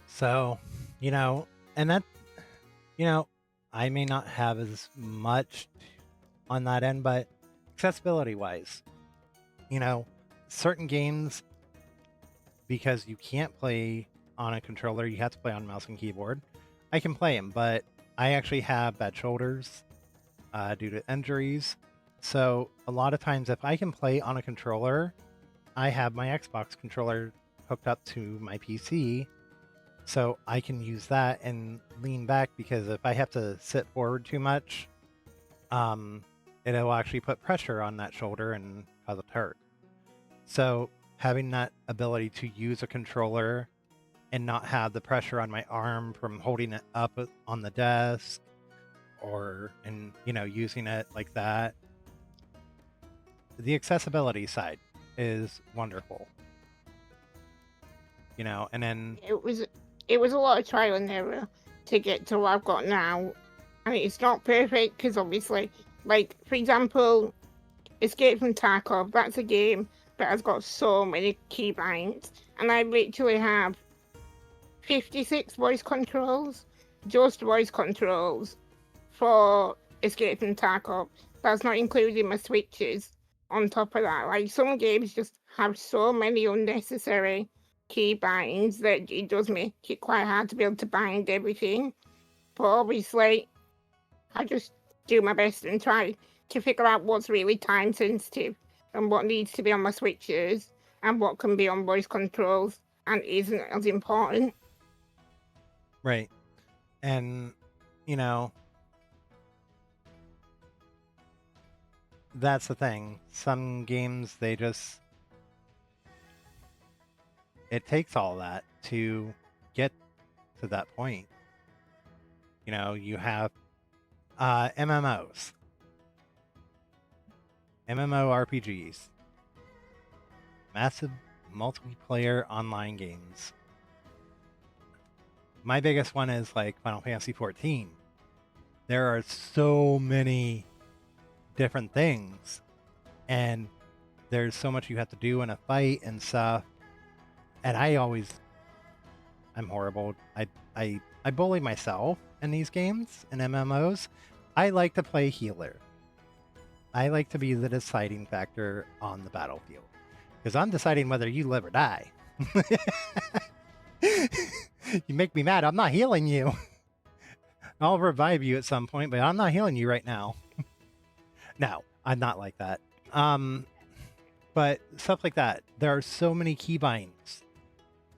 So, and that, I may not have as much on that end, but accessibility wise, you know, certain games, because you can't play on a controller, you have to play on mouse and keyboard. I can play them, but I actually have bad shoulders due to injuries. So a lot of times, if I can play on a controller, I have my Xbox controller hooked up to my PC, so I can use that and lean back, because if I have to sit forward too much, um, it'll actually put pressure on that shoulder and cause it to hurt. So having that ability to use a controller and not have the pressure on my arm from holding it up on the desk or using it like that, the accessibility side is wonderful. And then It was a lot of trial and error to get to what I've got now, and it's not perfect because obviously, like for example, Escape from Tarkov. That's a game that has got so many keybinds, and I literally have 56 voice controls, just voice controls for Escape from Tarkov. That's not including my switches on top of that. Like some games just have so many unnecessary key binds that it does make it quite hard to be able to bind everything. But obviously, I just do my best and try to figure out what's really time sensitive and what needs to be on my switches and what can be on voice controls and isn't as important. right, and that's the thing. Some games, it takes all that to get to that point. You have MMOs, MMORPGs, massive multiplayer online games. My biggest one is like Final Fantasy 14. There are so many different things, and there's so much you have to do in a fight and stuff. And I'm horrible. I bully myself in these games and MMOs. I like to play healer. I like to be the deciding factor on the battlefield, because I'm deciding whether you live or die. You make me mad, I'm not healing you. I'll revive you at some point, but I'm not healing you right now. No, I'm not like that. But stuff like that. There are so many keybinds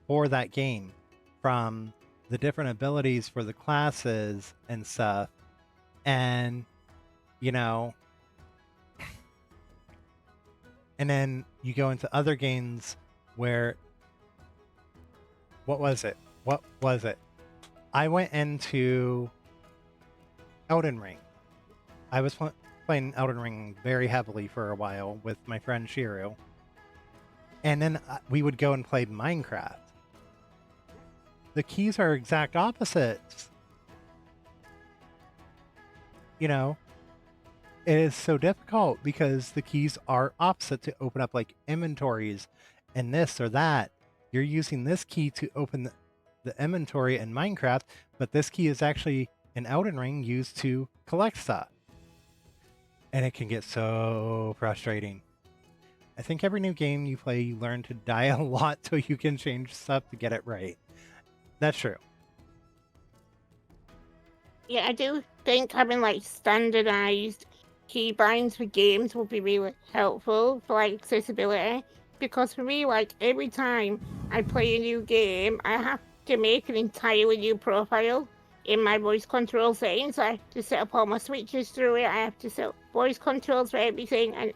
for that game, from the different abilities for the classes and stuff. And, and then you go into other games where, what was it? I went into Elden Ring. I was playing Elden Ring very heavily for a while with my friend Shiru. And then we would go and play Minecraft. The keys are exact opposites. It is so difficult because the keys are opposite to open up like inventories and this or that. You're using this key to open the inventory in Minecraft, but this key is actually in Elden Ring used to collect stuff. And it can get so frustrating. I think every new game you play, you learn to die a lot till you can change stuff to get it right. That's true. Yeah, I do think having like standardized keybinds for games would be really helpful for like accessibility. Because for me, like every time I play a new game, I have to make an entirely new profile in my voice control settings. I have to set up all my switches through it. I have to set up voice controls for everything, and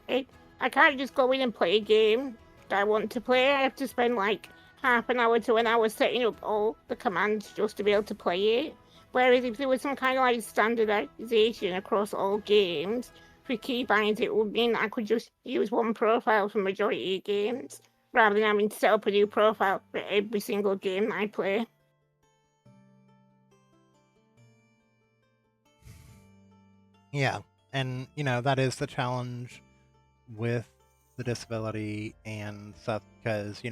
I can't just go in and play a game that I want to play. I have to spend like half an hour to an hour setting up all the commands just to be able to play it. Whereas if there was some kind of like standardization across all games for keybinds, it would mean I could just use one profile for majority of games rather than having to set up a new profile for every single game I play. Yeah. And, that is the challenge with the disability and stuff, because,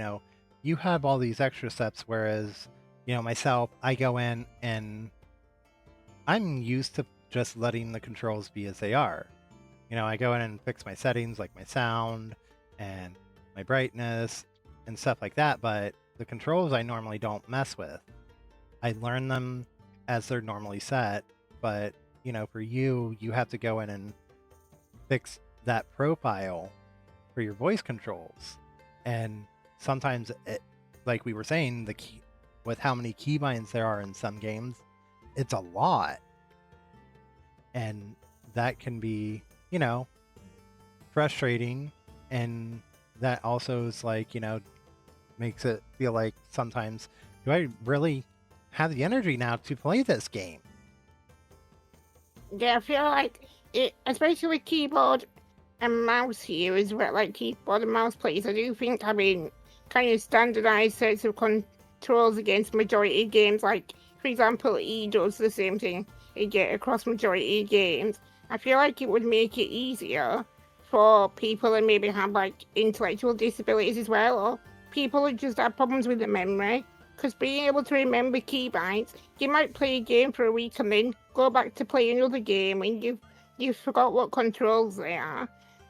you have all these extra steps, whereas, myself, I go in and I'm used to just letting the controls be as they are. I go in and fix my settings like my sound and my brightness and stuff like that, but the controls I normally don't mess with. I learn them as they're normally set, but for you have to go in and fix that profile for your voice controls. And sometimes like we were saying, the key with how many keybinds there are in some games, it's a lot. And that can be, frustrating, and that also is like, makes it feel like sometimes, do I really have the energy now to play this game? Yeah, I feel like it, especially with keyboard and mouse here, is where like keyboard and mouse plays. I do think having kind of standardized sets of controls against majority games, like for example, E does the same thing you get across majority games. I feel like it would make it easier for people that maybe have like intellectual disabilities as well, or people who just have problems with the memory. Because being able to remember keybinds, you might play a game for a week and then go back to play another game and you forgot what controls they are.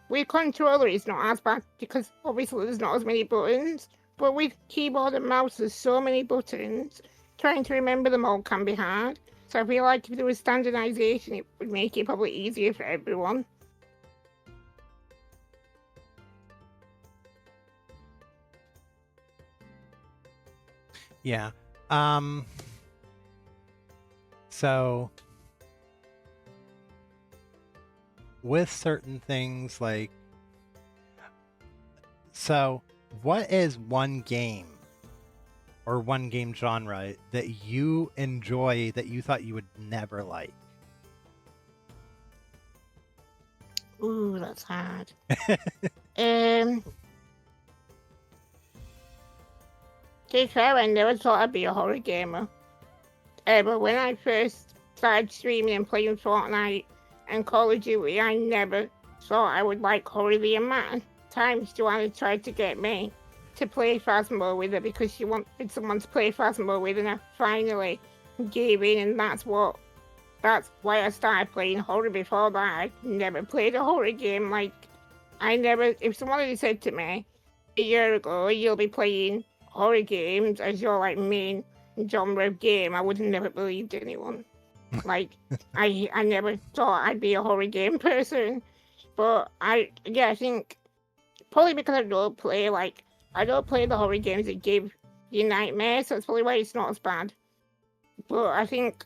With controller, it's not as bad because obviously there's not as many buttons. But with keyboard and mouse, there's so many buttons. Trying to remember them all can be hard. So I feel like if there was standardization, it would make it probably easier for everyone. Yeah. So with certain things like, so what is one game or one game genre that you enjoy that you thought you would never like? Ooh, that's hard. To be fair, I never thought I'd be a horror gamer. But when I first started streaming and playing Fortnite and Call of Duty, I never thought I would like horror. The amount of times Joanna tried to get me to play Phasmo with her because she wanted someone to play Phasmo with, and I finally gave in, and that's why I started playing horror. Before that, I never played a horror game. Like, if someone had said to me a year ago, you'll be playing horror games as your like main genre of game, I would have never believed anyone. Like, I never thought I'd be a horror game person. But I think probably because I don't play the horror games that give you nightmares, so that's probably why it's not as bad. But I think,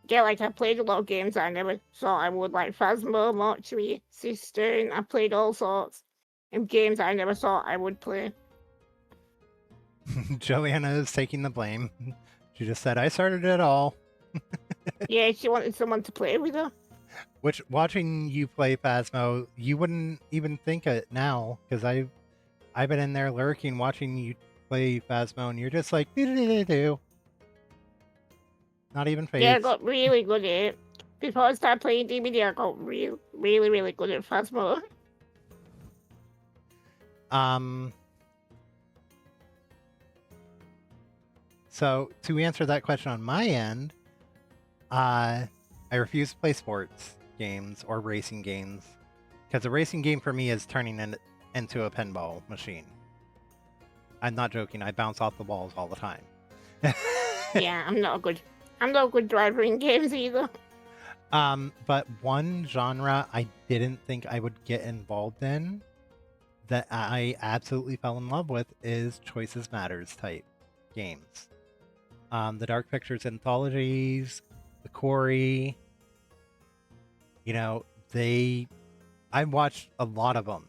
yeah, like I played a lot of games I never thought I would, like Phasmo, Mortuary, Cistern. I played all sorts of games I never thought I would play. Joanna is taking the blame. She just said, I started it all. Yeah, she wanted someone to play with her. Which, watching you play Phasmo, you wouldn't even think it now, because I've been in there lurking, watching you play Phasmo, and you're just like, do. Not even phased. Yeah, I got really good at it. Before I started playing DVD, I got really, really good at Phasmo. So to answer that question on my end, I refuse to play sports games or racing games, because a racing game for me is turning into a pinball machine. I'm not joking. I bounce off the walls all the time. Yeah, I'm not a good driver in games either. But one genre I didn't think I would get involved in that I absolutely fell in love with is Choices Matters type games. The Dark Pictures anthologies, the Quarry, I watched a lot of them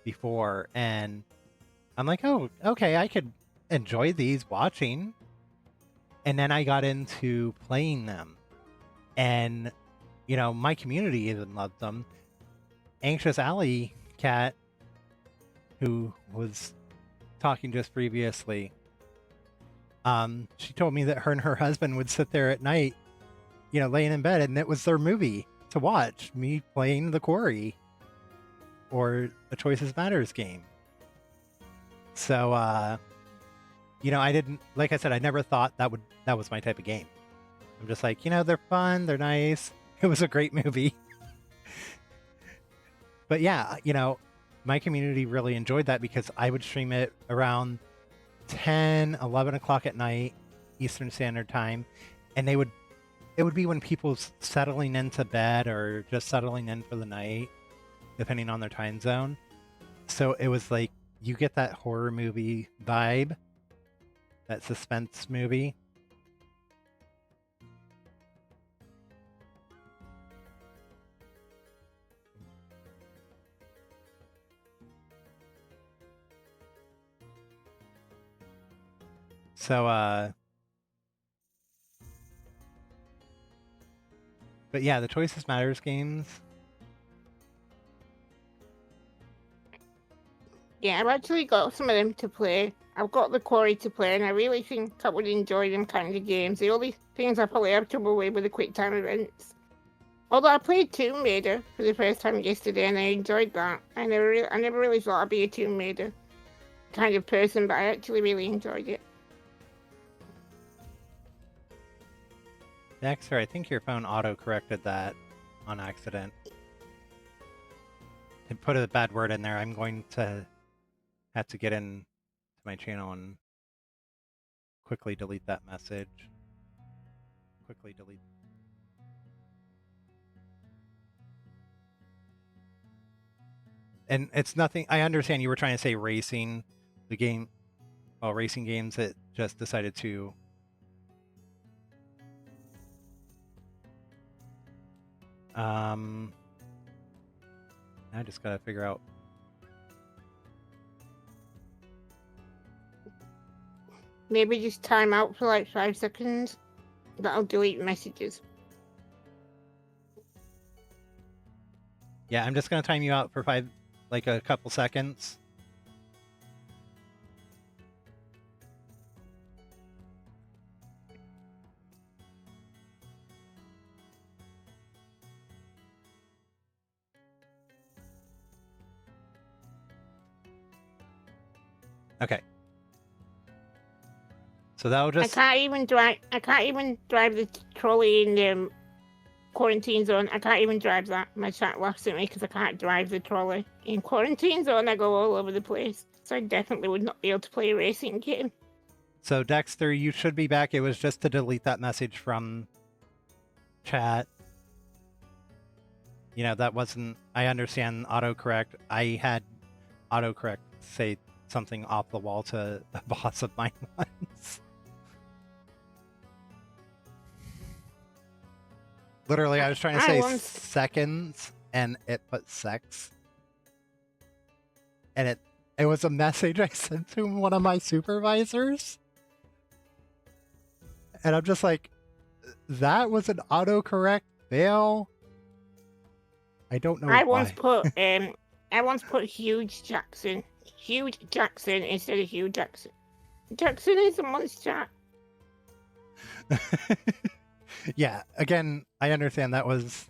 before, and I'm like, oh, okay, I could enjoy these watching. And then I got into playing them, and my community even loved them. Anxious Alley Cat, who was talking just previously, she told me that her and her husband would sit there at night, laying in bed, and it was their movie to watch, me playing The Quarry or a Choices Matters game. So, I didn't, like I said, I never thought that was my type of game. I'm just like, they're fun, they're nice, It was a great movie. But yeah, my community really enjoyed that because I would stream it around 10, 11 o'clock at night, Eastern Standard Time. And it would be when people's settling into bed or just settling in for the night, depending on their time zone. So it was like, you get that horror movie vibe, that suspense movie. So, but yeah, the Choices Matters games. Yeah, I've actually got some of them to play. I've got the Quarry to play, and I really think I would enjoy them kind of games. The only things I probably have trouble with the quick time events. Although I played Tomb Raider for the first time yesterday, and I enjoyed that. I never really thought I'd be a Tomb Raider kind of person, but I actually really enjoyed it. Dexter, I think your phone auto-corrected that on accident. It put a bad word in there. I'm going to have to get in to my channel and quickly delete that message. Quickly delete. And it's nothing. I understand you were trying to say racing, the game. Well, racing games, it just decided to. I just gotta figure out. Maybe just time out for like 5 seconds. That'll delete messages. Yeah, I'm just gonna time you out for a couple seconds. Okay. So that'll just. I can't even drive the trolley in the quarantine zone. I can't even drive that. My chat laughs at me because I can't drive the trolley. In quarantine zone, I go all over the place. So I definitely would not be able to play a racing game. So Dexter, you should be back. It was just to delete that message from chat. That wasn't. I understand autocorrect. I had autocorrect say something off the wall to a boss of mine once. Literally, I was trying to say seconds, and it put sex. And it was a message I sent to one of my supervisors. And I'm just like, that was an autocorrect fail. I don't know why. I once put Huge Jackson instead of Hugh Jackson. Jackson is a monster. Yeah, again, I understand that was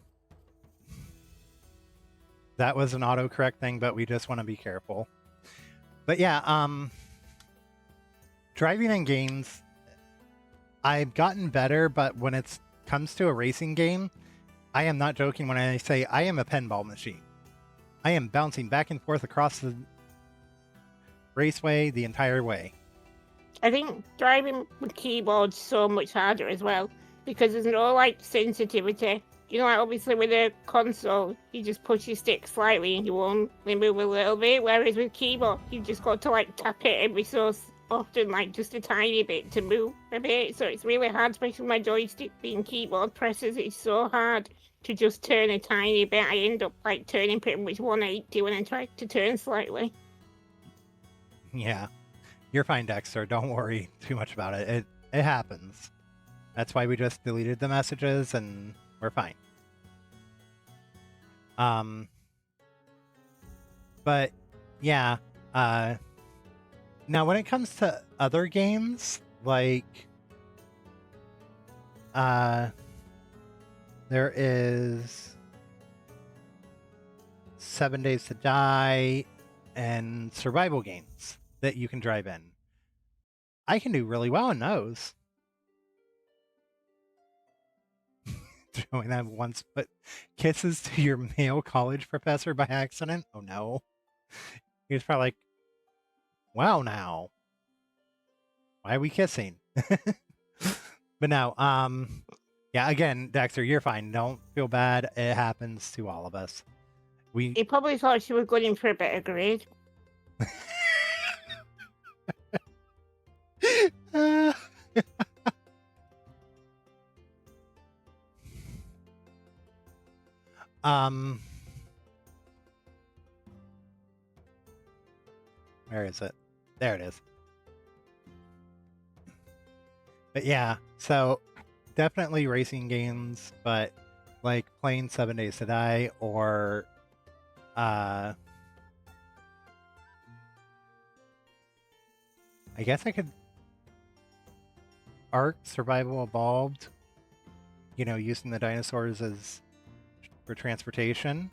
an autocorrect thing, but we just want to be careful. But yeah, driving in games, I've gotten better, but when it comes to a racing game, I am not joking when I say I am a pinball machine. I am bouncing back and forth across the raceway the entire way. I think driving with keyboard's so much harder as well because there's no sensitivity. Obviously with a console, you just push your stick slightly and you only move a little bit, whereas with keyboard, you just got to tap it every so often, just a tiny bit to move a bit. So it's really hard, especially my joystick being keyboard presses. It's so hard to just turn a tiny bit. I end up turning pretty much 180 when I try to turn slightly. Yeah, you're fine, Dexter. Don't worry too much about it. It happens. That's why we just deleted the messages and we're fine. But yeah, now when it comes to other games, there is 7 Days to Die and survival games that you can drive in. I can do really well in those. Joanna once put kisses to your male college professor by accident. Oh no. He was probably like, wow, now, why are we kissing? But no, yeah, again, Dexter, you're fine. Don't feel bad. It happens to all of us. He probably thought she was going in for a better grade. Uh, um, where is it? There it is. But yeah, so definitely racing games, but like playing 7 Days to Die or I guess I could Ark Survival Evolved, using the dinosaurs as for transportation.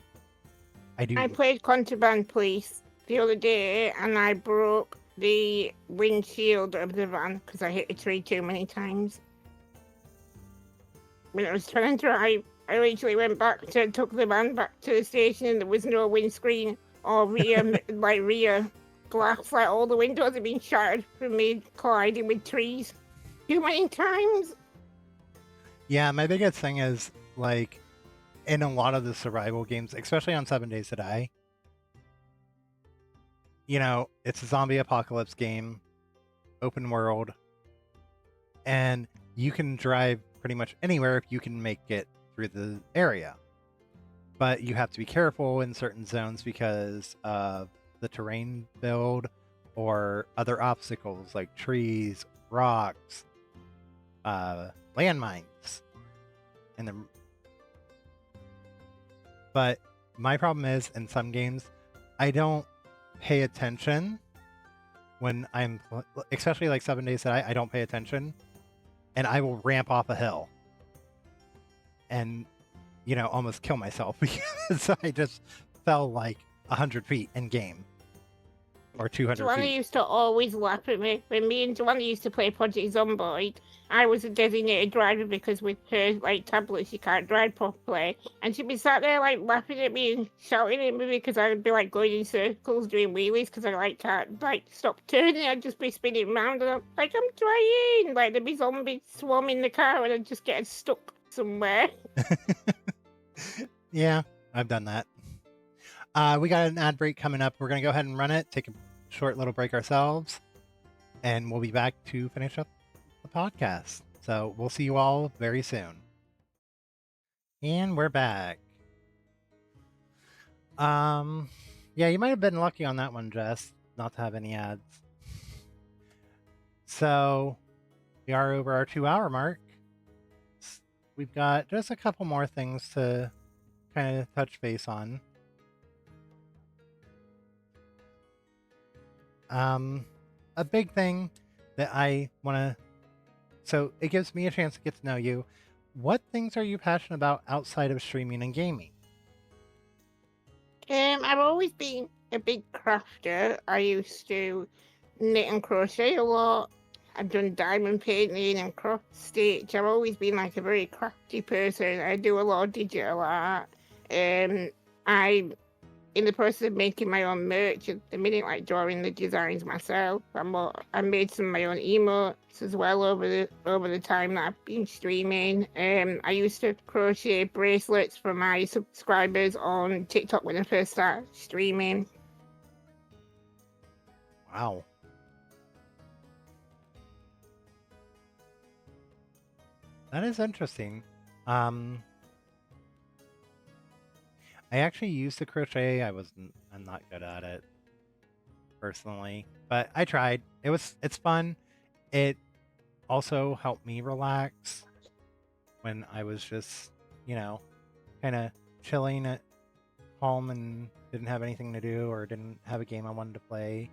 I played Contraband Police the other day and I broke the windshield of the van because I hit a tree too many times. When I was trying to drive, I literally took the van back to the station and there was no windscreen or rear glass. Like all the windows had been shattered from me colliding with trees too many times. Yeah, my biggest thing is like in a lot of the survival games, especially on 7 Days to Die, it's a zombie apocalypse game, open world, and you can drive pretty much anywhere if you can make it through the area. But you have to be careful in certain zones because of the terrain build or other obstacles like trees, rocks, landmines, but my problem is in some games, I don't pay attention when especially like 7 Days that I don't pay attention, and I will ramp off a hill and almost kill myself because I just fell like 100 feet in game or 200 Joanna feet. used to always laugh at me. When me and Joanna used to play Project Zomboid, I was a designated driver because with her tablet she can't drive properly. And she'd be sat there laughing at me and shouting at me because I'd be going in circles doing wheelies because I can't stop turning. I'd just be spinning around and I'm trying. There'd be zombies swarming the car and I'd just get stuck somewhere. Yeah, I've done that. We got an ad break coming up. We're going to go ahead and run it, take a short little break ourselves, and we'll be back to finish up the podcast. So we'll see you all very soon. And we're back. Yeah, you might have been lucky on that one, Jess, not to have any ads. So we are over our 2-hour mark. We've got just a couple more things to kind of touch base on. A big thing that I want to, so it gives me a chance to get to know you. What things are you passionate about outside of streaming and gaming? I've always been a big crafter. I used to knit and crochet a lot. I've done diamond painting and cross stitch. I've always been a very crafty person. I do a lot of digital art. I'm in the process of making my own merch at the minute, drawing the designs myself. I made some of my own emotes as well over the time that I've been streaming. I used to crochet bracelets for my subscribers on TikTok when I first started streaming. Wow. That is interesting. I actually used to crochet. I'm not good at it personally, but I tried. It's fun. It also helped me relax when I was just, kind of chilling at home and didn't have anything to do or didn't have a game I wanted to play.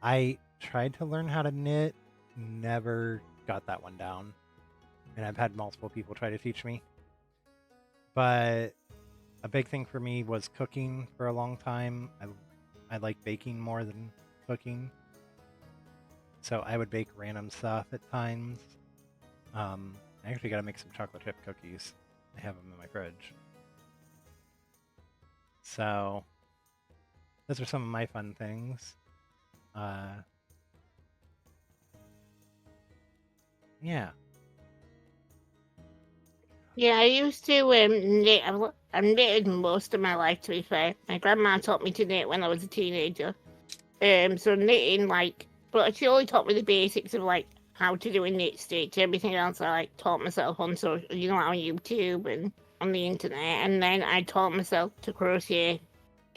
I tried to learn how to knit, never got that one down. And I've had multiple people try to teach me. But a big thing for me was cooking for a long time. I like baking more than cooking. So I would bake random stuff at times. I actually got to make some chocolate chip cookies. I have them in my fridge. So those are some of my fun things. Yeah. Yeah, I used to knit. I've knitted most of my life, to be fair. My grandma taught me to knit when I was a teenager. So knitting, like, but she only taught me the basics of like how to do a knit stitch. Everything else I like taught myself on on YouTube and on the internet. And then I taught myself to crochet.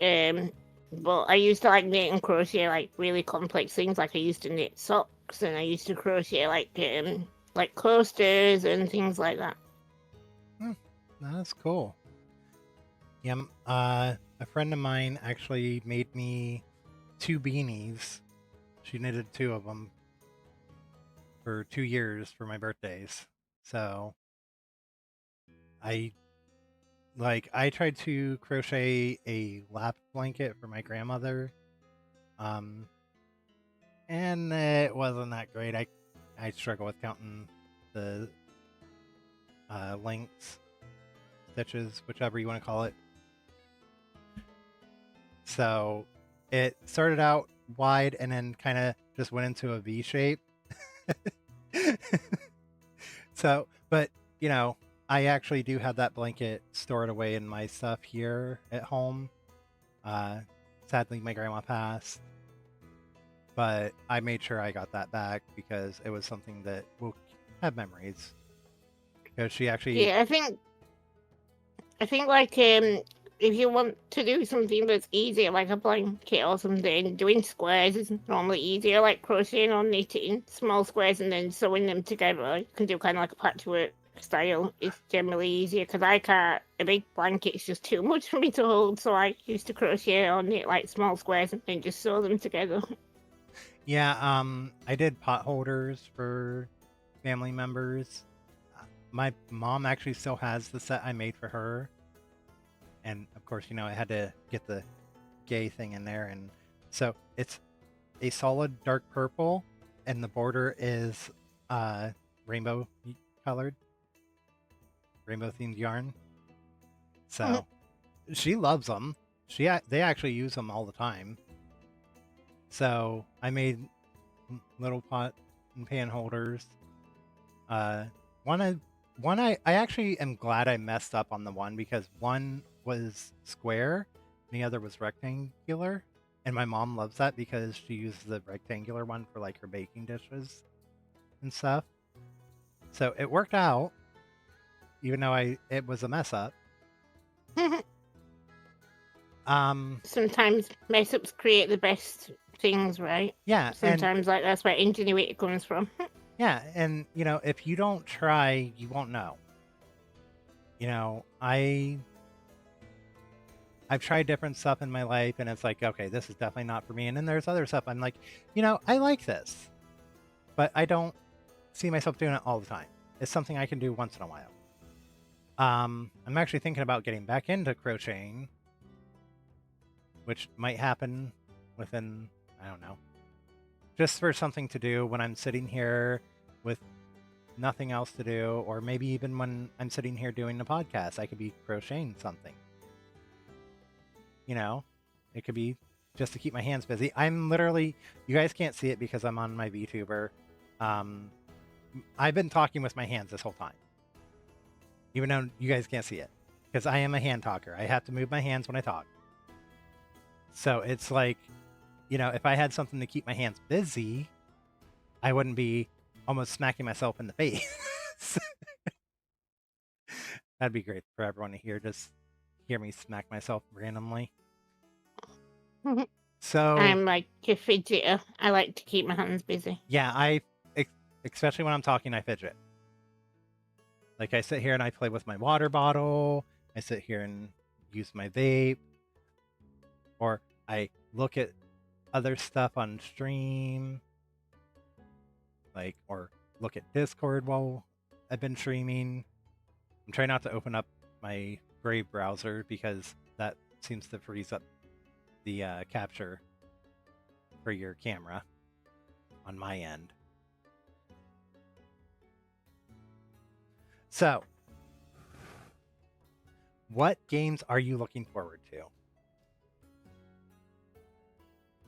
Um, but I used to like knit and crochet like really complex things. Like I used to knit socks and I used to crochet like coasters and things like that. That's cool. Yeah. A friend of mine actually made me 2 beanies. She knitted 2 of them for 2 years for my birthdays. So I I tried to crochet a lap blanket for my grandmother. Um, and it wasn't that great. I struggle with counting the lengths, stitches, whichever you want to call it. So it started out wide and then kind of just went into a V shape. So, but you know, I actually do have that blanket stored away in my stuff here at home. Uh, Sadly, my grandma passed, but I made sure I got that back because it was something that will have memories. Because she actually, Yeah, I think like if you want to do something that's easier, like a blanket or something, doing squares is normally easier, like crocheting or knitting small squares and then sewing them together. You can do kind of like a patchwork style. It's generally easier because I can't. A big blanket is just too much for me to hold, so I used to crochet or knit like small squares and then just sew them together. yeah, I did pot holders for family members. My mom actually still has the set I made for her, and of course, you know, I had to get the gay thing in there, and so it's a solid dark purple, and the border is uh rainbow colored, rainbow themed yarn. So she loves them. They actually use them all the time. So I made little pot and pan holders. Uh, one I actually am glad I messed up on the one because one was square, and the other was rectangular. And my mom loves that because she uses the rectangular one for like her baking dishes and stuff. So it worked out, even though it was a mess up. Um, Sometimes mess ups create the best things, right? yeah, and Sometimes like that's where ingenuity comes from. yeah, and you know, if you don't try, you won't know. You know, I've tried different stuff in my life and it's like, okay, this is definitely not for me. And then there's other stuff I'm like, you know, I like this, but I don't see myself doing it all the time. It's something I can do once in a while. I'm actually thinking about getting back into crocheting, which might happen within, I don't know, just for something to do when I'm sitting here with nothing else to do, or maybe even when I'm sitting here doing the podcast, I could be crocheting something. You know, it could be just to keep my hands busy. I'm literally, you guys can't see it because I'm on my VTuber. Um, I've been talking with my hands this whole time, even though you guys can't see it because I am a hand talker. I have to move my hands when I talk. So it's like, you know, if I had something to keep my hands busy, I wouldn't be almost smacking myself in the face. That'd be great for everyone to hear. Just hear me smack myself randomly. So I'm like a fidgeter. I like to keep my hands busy. yeah, especially when I'm talking, I fidget. Like I sit here and I play with my water bottle. I sit here and use my vape, or I look at other stuff on stream, like or look at Discord while I've been streaming. I'm trying not to open up my Brave browser because that seems to freeze up the capture for your camera on my end. So, what games are you looking forward to?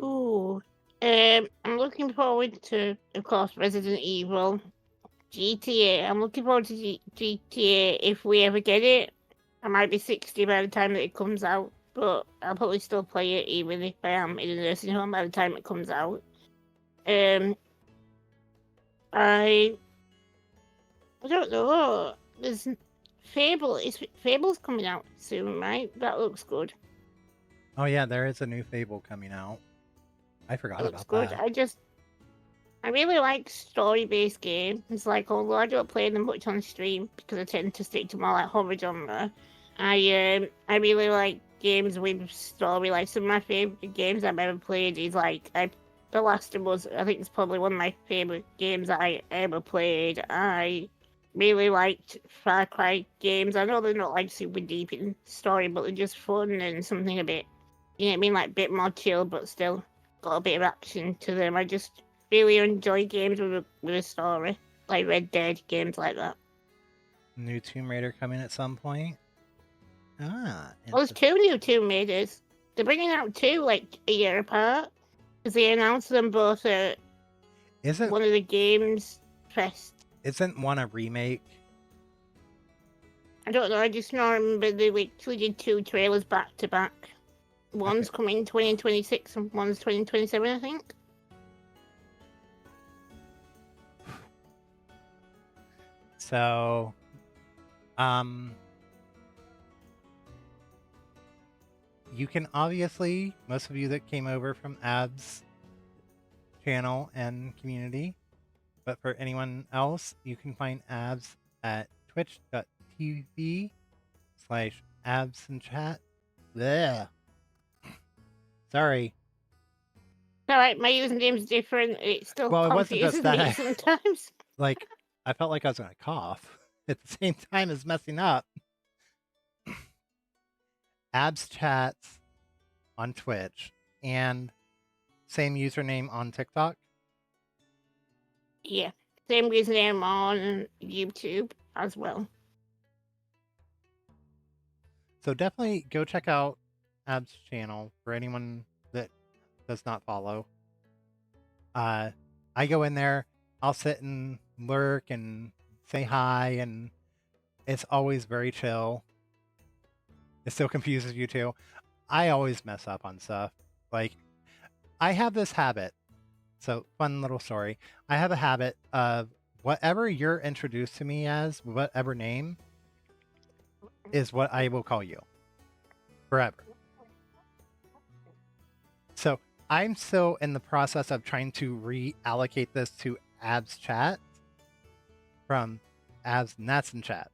Ooh. I'm looking forward to, of course, Resident Evil, GTA. I'm looking forward to GTA if we ever get it. I might be 60 by the time that it comes out, but I'll probably still play it even if I am in a nursing home by the time it comes out. Um, I don't know. There's Fable. Fable's coming out soon, right? That looks good. Oh yeah, there is a new Fable coming out. I It forgot looks about good. that. I really like story-based games. It's like, although I don't play them much on stream because I tend to stick to more like horror genre, I really like games with story. Like some of my favorite games I've ever played is The Last of Us. I think it's probably one of my favorite games I ever played. I really liked Far Cry games. I know they're not like super deep in story, but they're just fun and something a bit, you know what I mean, like a bit more chill, but still got a bit of action to them. I just really enjoy games with a story, like Red Dead, games like that. New Tomb Raider coming at some point. Well, there's two new Tomb Raiders. They're bringing out two like a year apart because they announced them both at Isn't one of the games fest. isn't one a remake? I don't know. I just know. I remember they literally did two trailers back to back. One's Okay. coming 2026 and one's 2027, I think. So, you can obviously, most of you that came over from Ab's channel and community, but for anyone else, you can find Abs at twitch.tv/absandchat. Bleh. Sorry. Alright, my username's different. It still Well, it wasn't just confuses me that. sometimes. Like, I felt like I was going to cough at the same time as messing up. AbsChats on Twitch and same username on TikTok. Yeah, same username on YouTube as well. So definitely go check out Ab's channel for anyone that does not follow. I go in there, I'll sit and lurk and say hi, and it's always very chill. It still confuses you too. I always mess up on stuff. Like, I have this habit. So, fun little story. I have a habit of whatever you're introduced to me as, whatever name, is what I will call you forever. So, I'm still in the process of trying to reallocate this to Abs Chat from Abs Nats and Chats.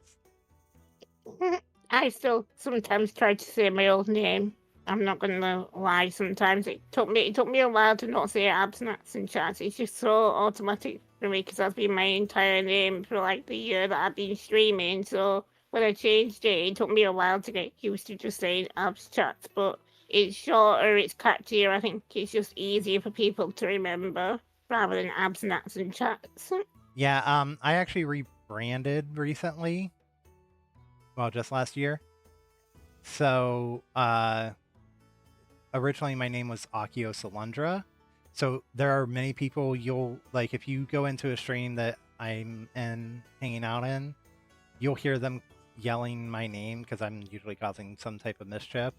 I still sometimes try to say my old name. I'm not gonna lie. Sometimes it took me a while to not say AbsChats and chats. It's just so automatic for me because that's been my entire name for like the year that I've been streaming. So when I changed it, it took me a while to get used to just saying AbsChats. But it's shorter, it's catchier. I think it's just easier for people to remember rather than AbsChats and chats. Yeah, I actually rebranded recently. Well, just last year. So, originally my name was Akio Salundra. So there are many people you'll like if you go into a stream that I'm in hanging out in, you'll hear them yelling my name because I'm usually causing some type of mischief.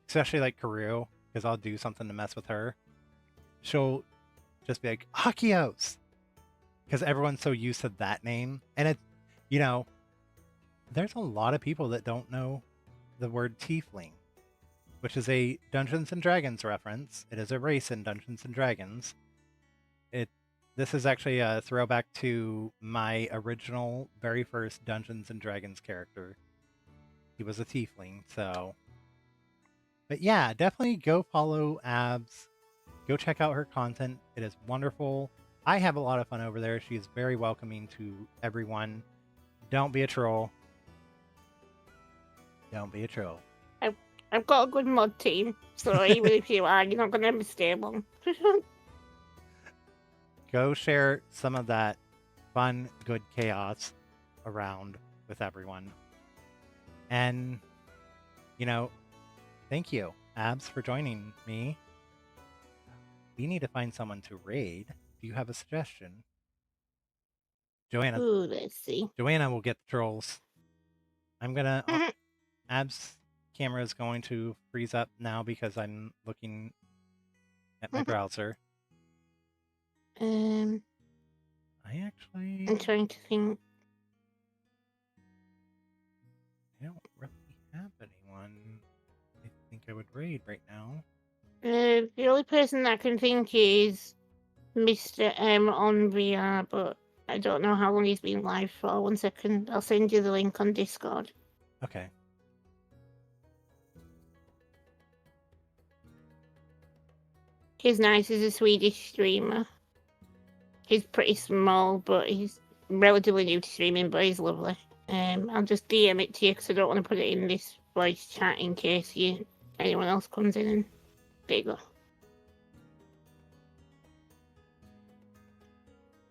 Especially like Karu, because I'll do something to mess with her. She'll just be like, Akios! Because everyone's so used to that name. And it, you know, there's a lot of people that don't know the word tiefling, which is a Dungeons and Dragons reference. It is a race in Dungeons and Dragons. This is actually a throwback to my original, very first Dungeons and Dragons character. He was a tiefling, so. But yeah, definitely go follow Abs. Go check out her content. It is wonderful. I have a lot of fun over there. She is very welcoming to everyone. Don't be a troll. Don't be a troll. I've got a good mod team, so even if you are, you're not gonna be stable. Go share some of that fun, good chaos around with everyone. And, you know, thank you, Abs, for joining me. We need to find someone to raid. Do you have a suggestion? Joanna. Ooh, let's see. Joanna will get the trolls. I'm gonna. Abs camera is going to freeze up now because I'm looking at my browser. I'm trying to think. I don't really have anyone I think I would raid right now. The only person that I can think is Mr. M on VR, but I don't know how long he's been live for. 1 second, I'll send you the link on Discord. Okay. He's nice, he's a Swedish streamer. He's pretty small, but he's relatively new to streaming, but he's lovely. I'll just DM it to you because I don't want to put it in this voice chat in case anyone else comes in. And there you go.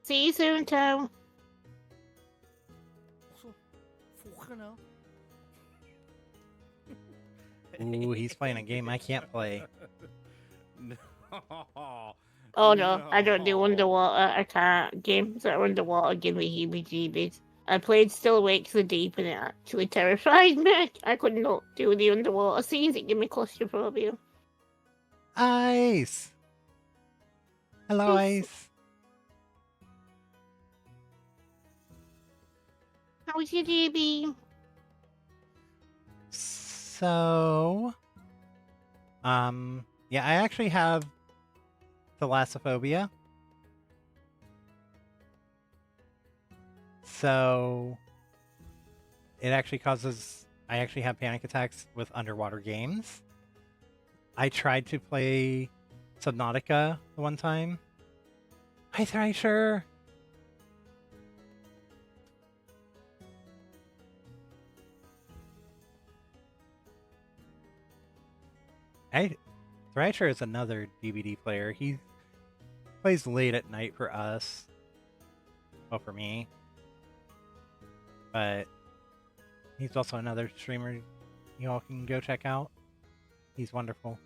See you soon, Tom. Ooh, he's playing a game I can't play. Oh no, I don't do underwater. I can't. Games that are underwater give me heebie-jeebies. I played Still Awake to the Deep and it actually terrified me. I could not do the underwater scenes. It gave me claustrophobia. Ice! Hello, Ice. How was your DB? So, yeah, I actually have thalassophobia. So, it actually causes, I actually have panic attacks with underwater games. I tried to play Subnautica the one time. Hi, Thrasher! Thrasher is another DVD player. He plays late at night for us. Well, for me. But he's also another streamer you all can go check out. He's wonderful.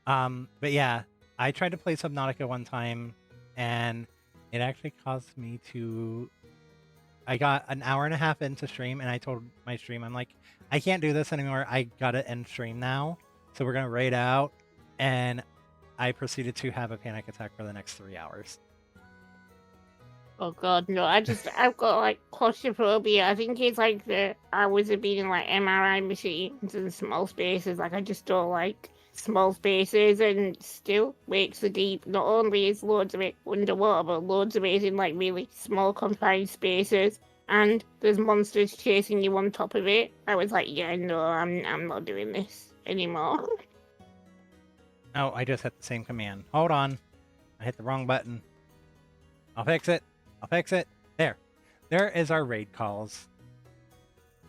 But yeah, I tried to play Subnautica one time, and it actually caused me to... I got an hour and a half into stream, and I told my stream, I'm like, I can't do this anymore. I gotta end stream now. So we're gonna raid out, and I proceeded to have a panic attack for the next 3 hours. Oh god, no! I've got like claustrophobia. I think it's like the hours of being in like MRI machines and small spaces. Like I just don't like small spaces, and Still Wakes the Deep. Not only is loads of it underwater, but loads of it is in like really small confined spaces, and there's monsters chasing you on top of it. I was like, yeah, no, I'm not doing this anymore. Oh, I just hit the same command. Hold on. I hit the wrong button. I'll fix it. I'll fix it. There. There is our raid calls.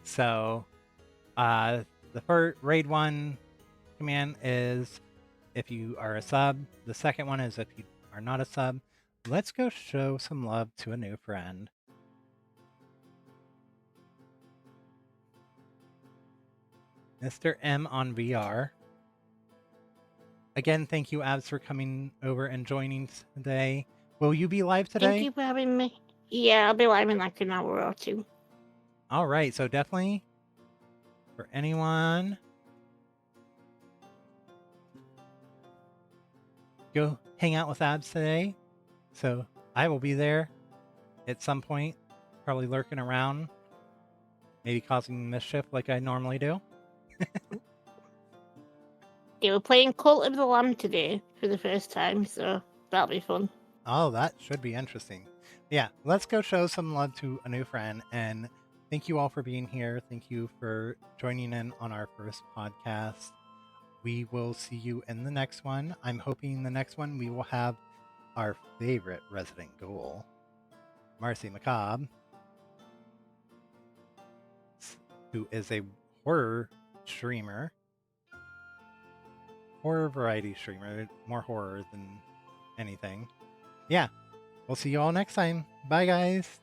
So, the first raid 1 command is if you are a sub. The second one is if you are not a sub. Let's go show some love to a new friend. Mr. M on VR. Again, thank you, Abs, for coming over and joining today. Will you be live today? Thank you for having me. Yeah, I'll be live in like an hour or two. All right, so definitely for anyone, go hang out with Abs today. So I will be there at some point, probably lurking around, maybe causing mischief like I normally do. Yeah, we're playing Cult of the Lamb today for the first time, so that'll be fun. Oh, that should be interesting. Yeah, let's go show some love to a new friend. And thank you all for being here. Thank you for joining in on our first podcast. We will see you in the next one. I'm hoping the next one we will have our favorite resident ghoul, Marcy Macabre, who is a horror streamer. Horror variety streamer. More horror than anything. Yeah. We'll see you all next time. Bye, guys.